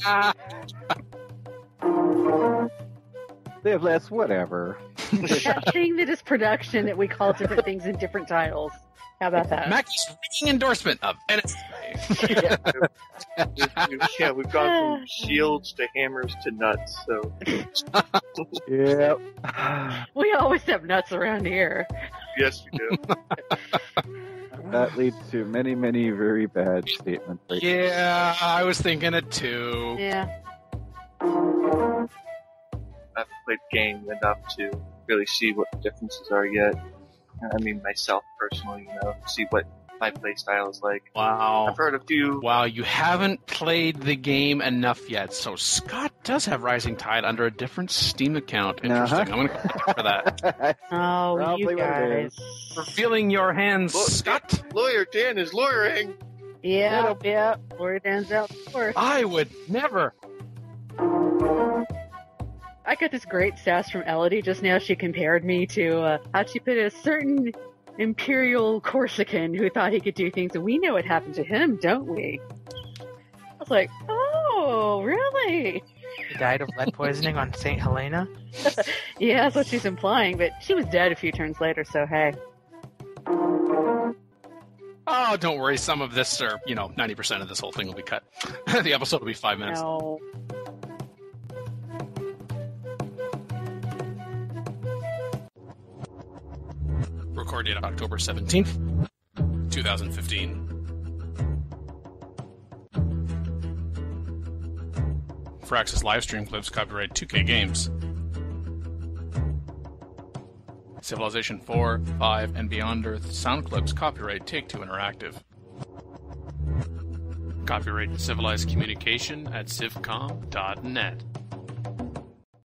They have less, whatever. That thing that is production that we call different things in different titles. How about that? Mac's ringing endorsement of NSA. Yeah, we've gone from shields to hammers to nuts, so... Yep. We always have nuts around here. Yes, we do. That leads to many, many very bad statements. Right Yeah, I was thinking it too. Yeah. I haven't played the game enough to really see what the differences are yet. I mean, myself personally, see what my play style is like. Wow. I've heard a few. Wow, you haven't played the game enough yet. So Scott does have Rising Tide under a different Steam account. Interesting. I'm going to look for that. Oh, Probably you guys. Revealing your hands, Scott. Lawyer Dan is lawyering. Yeah. Lawyer Dan's out first. I would never. I got this great sass from Elodie just now. She compared me to how she put a certain imperial Corsican who thought he could do things, and we know what happened to him, don't we? I was like, oh, really? He died of lead poisoning on St. Helena? Yeah, that's what she's implying, but she was dead a few turns later, so hey. Oh, don't worry. Some of this, or 90% of this whole thing will be cut. The episode will be 5 minutes. No. Record date October 17th, 2015. Firaxis livestream clips copyright 2K Games. Civilization 4, 5, and Beyond Earth sound clips copyright Take-Two Interactive. Copyright Civilized Communication at civcom.net.